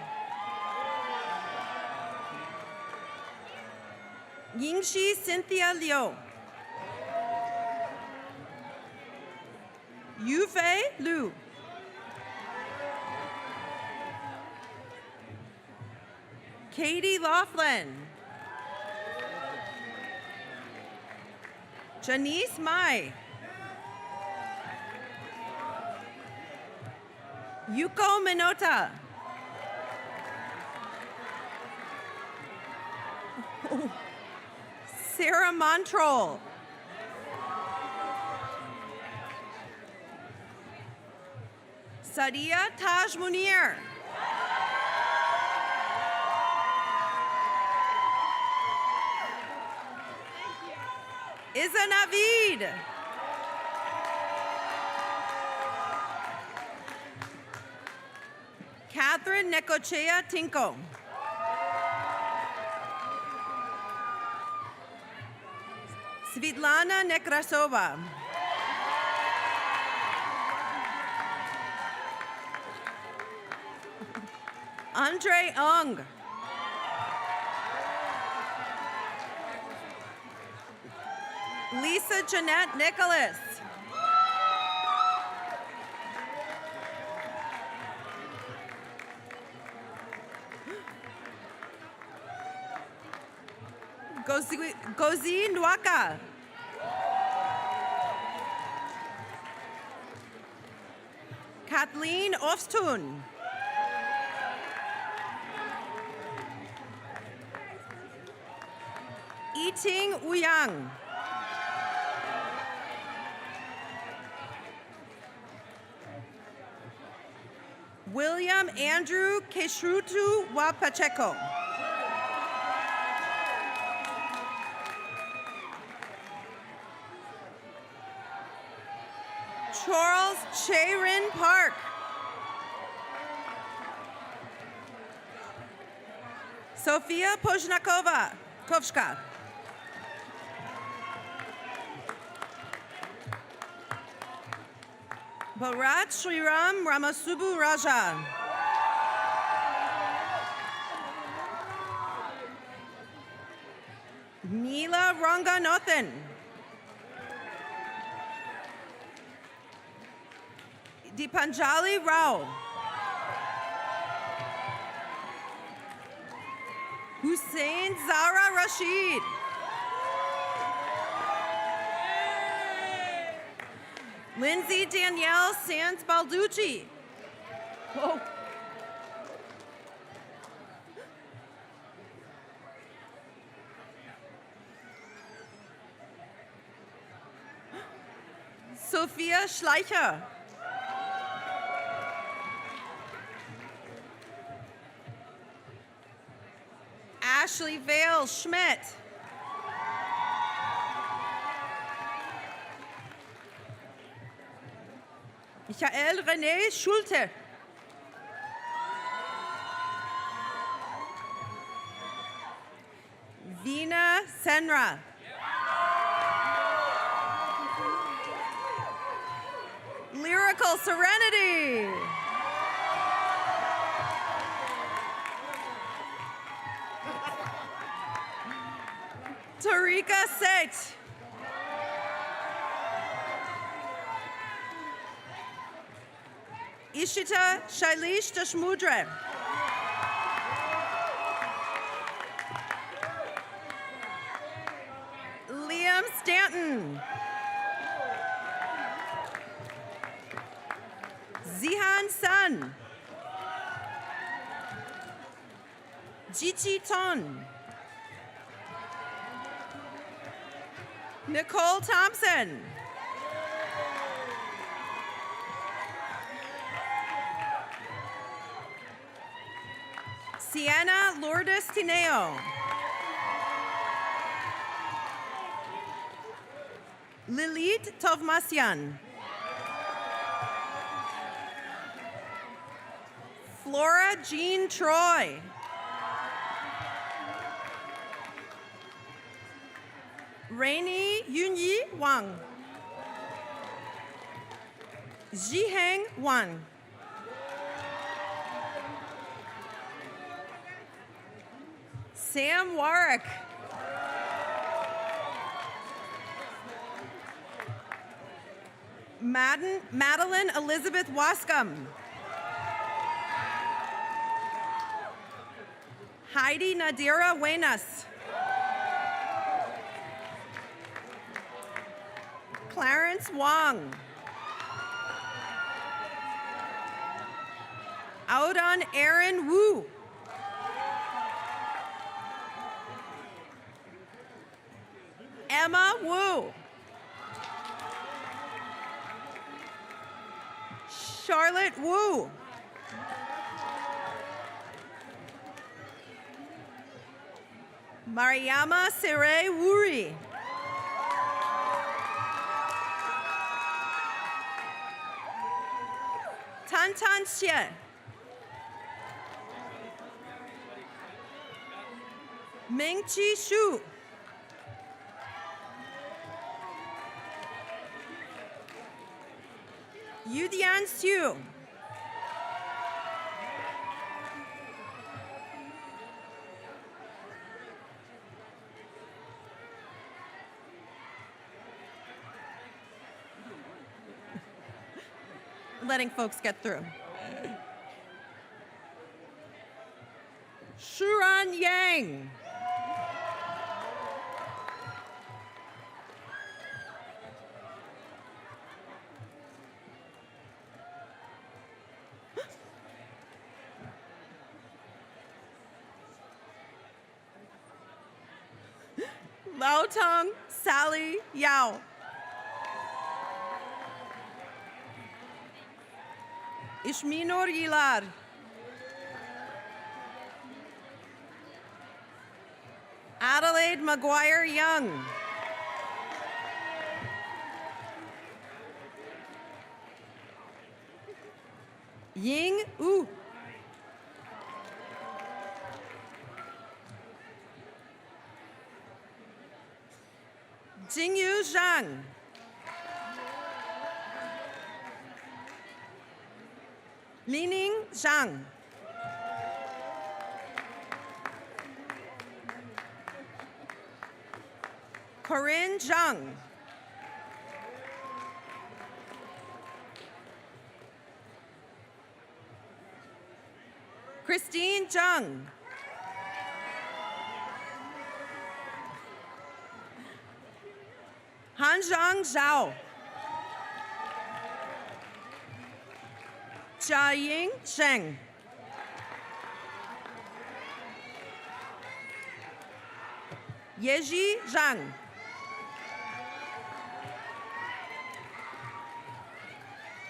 Yingxi Cynthia Liu. Yufei Liu. Katie Laughlin. Janice Mai. Yuko Minota. Sarah Montrol. Sadia Taj Munir. Iza Navid. Catherine Necochea Tinko. Svitlana Nekrasova. Andre Ung. Lisa Jeanette Nicholas. Gozi Nwaka. Kathleen Ofstun. Yiting Uyang. William Andrew Keshrutu Wapacheco. Charles Chairin Park. Sofia Pozhnakova, Kovshka. Bharat Sriram Ramasubu Raja. Neela Ranganathan. Dipanjali Rao. Hussein Zara Rashid. Lindsay Danielle Sands Balducci. Whoa. Sophia Schleicher. Ashley Vale Schmidt. Michael René Schulte. Vina Senra. Lyrical Serenity. Tarika Seth. Ishita Shailesh Dashmudra. Liam Stanton. Zihan Sun. Jichi Ton. Nicole Thompson. Sienna Lourdes Tineo. Lilith Tovmasyan. Flora Jean Troy. Rainy Yunyi Wang. Zhiheng Wang. Sam Warwick. Madeline Elizabeth Wascom. Heidi Nadira Wenas. Clarence Wong. Audon Aaron Wu. Emma Wu. Charlotte Wu. Mariama Sere Wuri. Tantan Xie. Mingqi Shu. Yudian Xu. Letting folks get through. Shuran Yang. Laotong Sally Yao. Ishminor Yilar. Adelaide McGuire Young. Ying Wu. Jingyu Zhang. Lining Zhang. Corinne Zhang. Christine Zhang. Hanzhang Zhao. Jiaying Zheng. Yeji Zhang.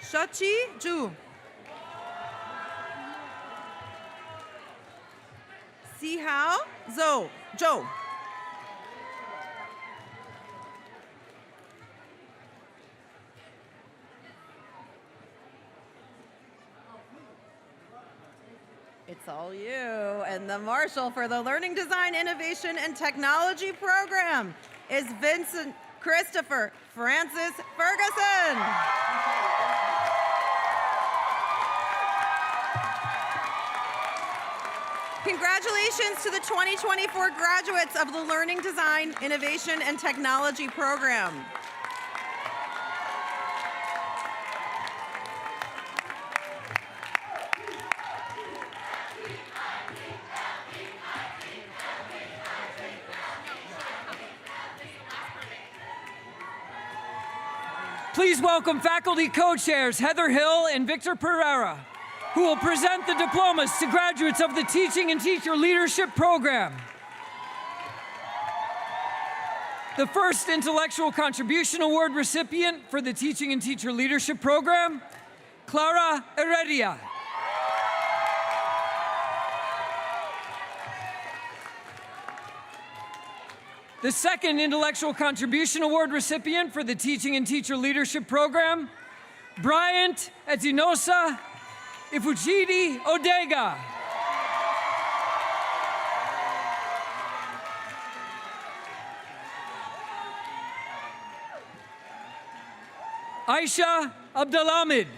Shachi Zhu. Sihao Zhou. It's all you. And the marshal for the Learning Design Innovation and Technology Program is Vincent Christopher Francis Ferguson. Congratulations to the 2024 graduates of the Learning Design Innovation and Technology Program. Please welcome faculty co-chairs Heather Hill and Victor Pereira, who will present the diplomas to graduates of the Teaching and Teacher Leadership Program. The first Intellectual Contribution Award recipient for the Teaching and Teacher Leadership Program, Clara Heredia. The second Intellectual Contribution Award recipient for the Teaching and Teacher Leadership Program, Bryant Etinosa Ifujidi Odega. Aisha Abdelhamid.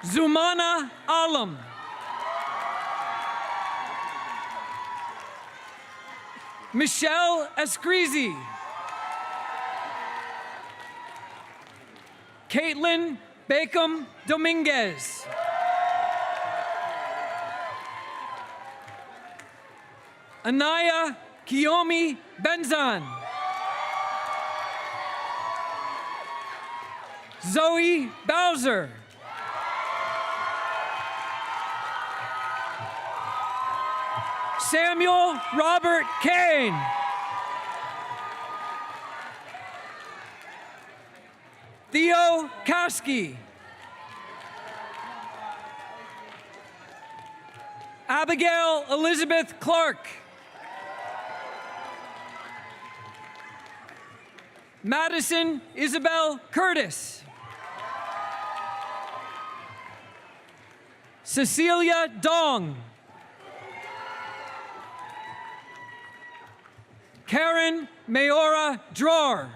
Zumana Alam. Michelle Escrizi. Caitlin Bacom Dominguez. Anaya Kiyomi Benzan. Zoe Bowser. Samuel Robert Kane. Theo Kasky. Abigail Elizabeth Clark. Madison Isabel Curtis. Cecilia Dong. Karen Mayora Dror.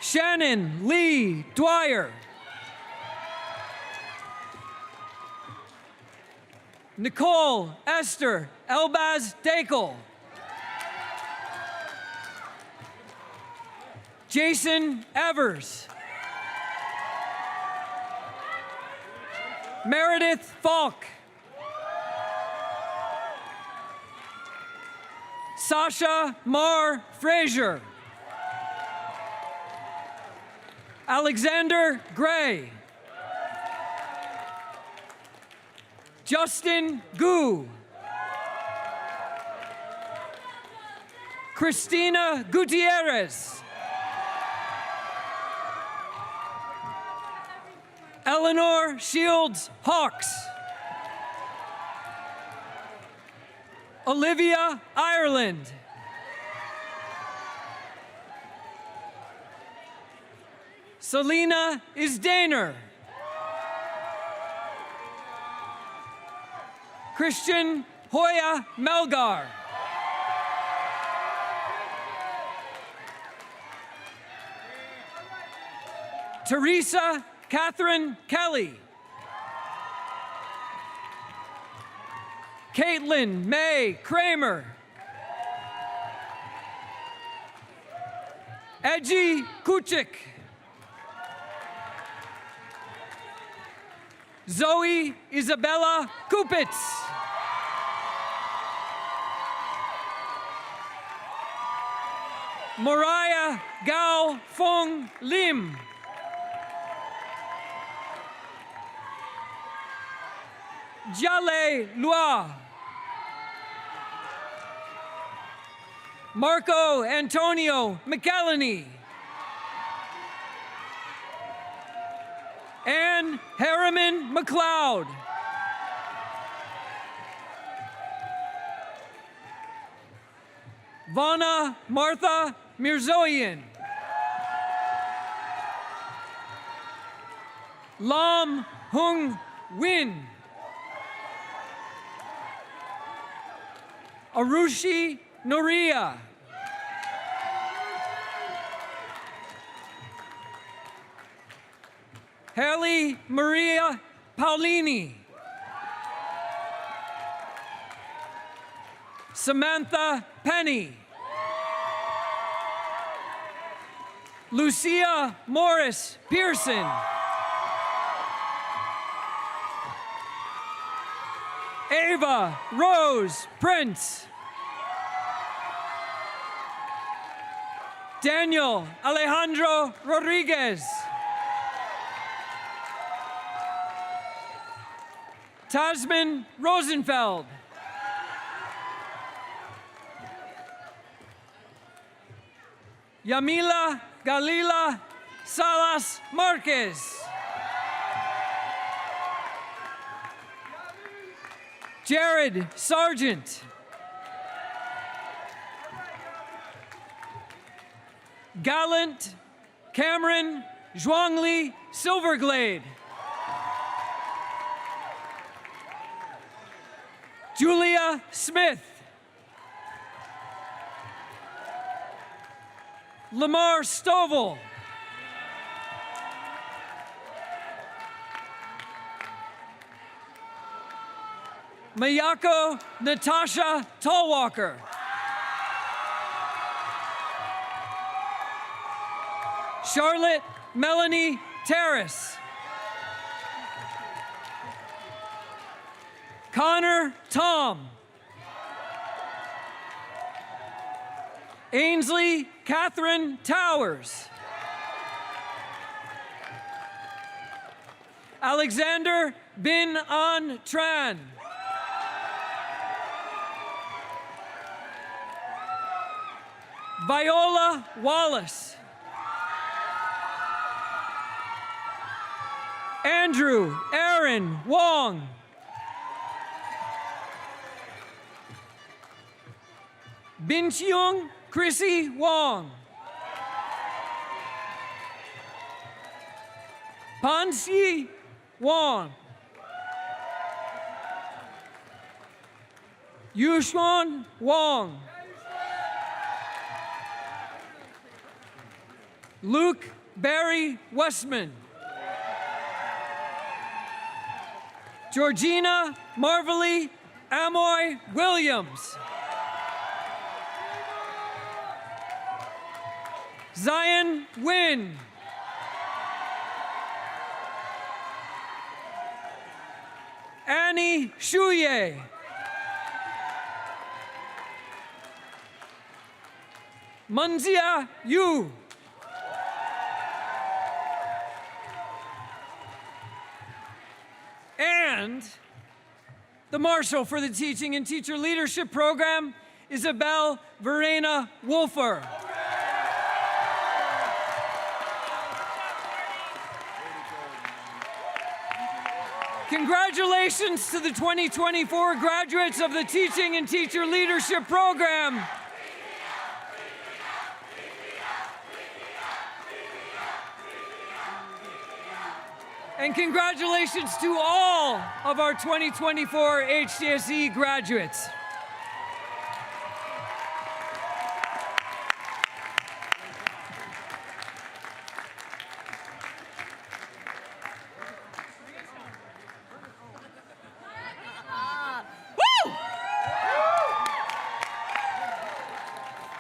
Shannon Lee Dwyer. Nicole Esther Elbaz Dakel. Jason Evers. Meredith Falk. Sasha Mar Frazier. Alexander Gray. Justin Gu. Christina Gutierrez. Eleanor Shields Hawks. Olivia Ireland. Selena Isdaner. Christian Hoya Melgar. Teresa Catherine Kelly. Caitlin May Kramer. Edgy Kuchik. Zoe Isabella Kupitz. Mariah Gao Fong Lim. Jale Lua. Marco Antonio McElhenney. Ann Harriman McLeod. Vana Martha Mirzoyan. Lam Hung Win. Arushi Noria. Haley Maria Paulini. Samantha Penny. Lucia Morris Pearson. Ava Rose Prince. Daniel Alejandro Rodriguez. Tasman Rosenfeld. Yamila Galila Salas Marquez. Jared Sargent. Gallant Cameron Zhuangli Silverglade. Julia Smith. Lamar Stovall. Mayako Natasha Tallwalker. Charlotte Melanie Terrace. Connor Tom. Ainsley Catherine Towers. Alexander Bin An Tran. Viola Wallace. Andrew Aaron Wong. Binchiung Chrissy Wong. Pansi Wong. Yushuan Wong. Luke Barry Westman. Georgina Marvelly Amoy Williams. Zion Wynn. Annie Shuye. Munzia Yu. And The Marshal for the Teaching and Teacher Leadership Program, Isabel Verena Wolfer. Congratulations to the 2024 graduates of the Teaching and Teacher Leadership Program. And congratulations to all of our 2024 HGSE graduates.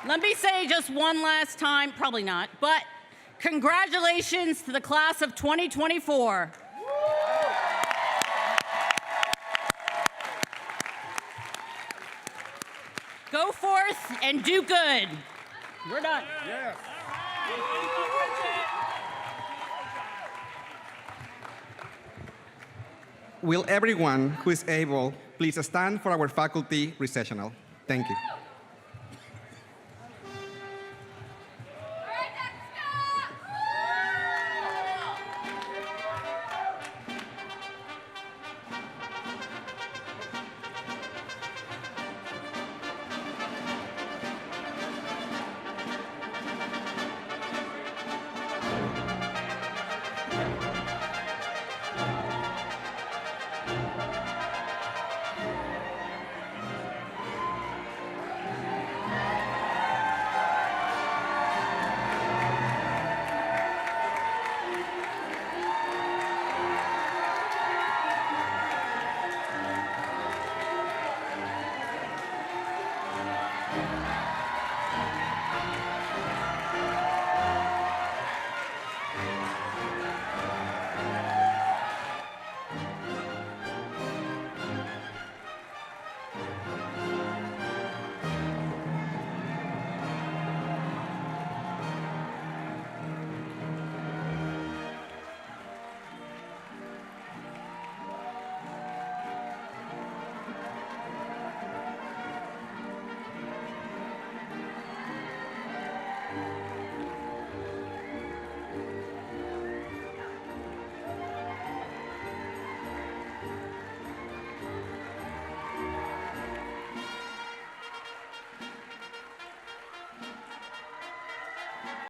Let me say just one last time, probably not, but congratulations to the class of 2024. Go forth and do good. We're done. Will everyone who is able please stand for our faculty recessional? Thank you.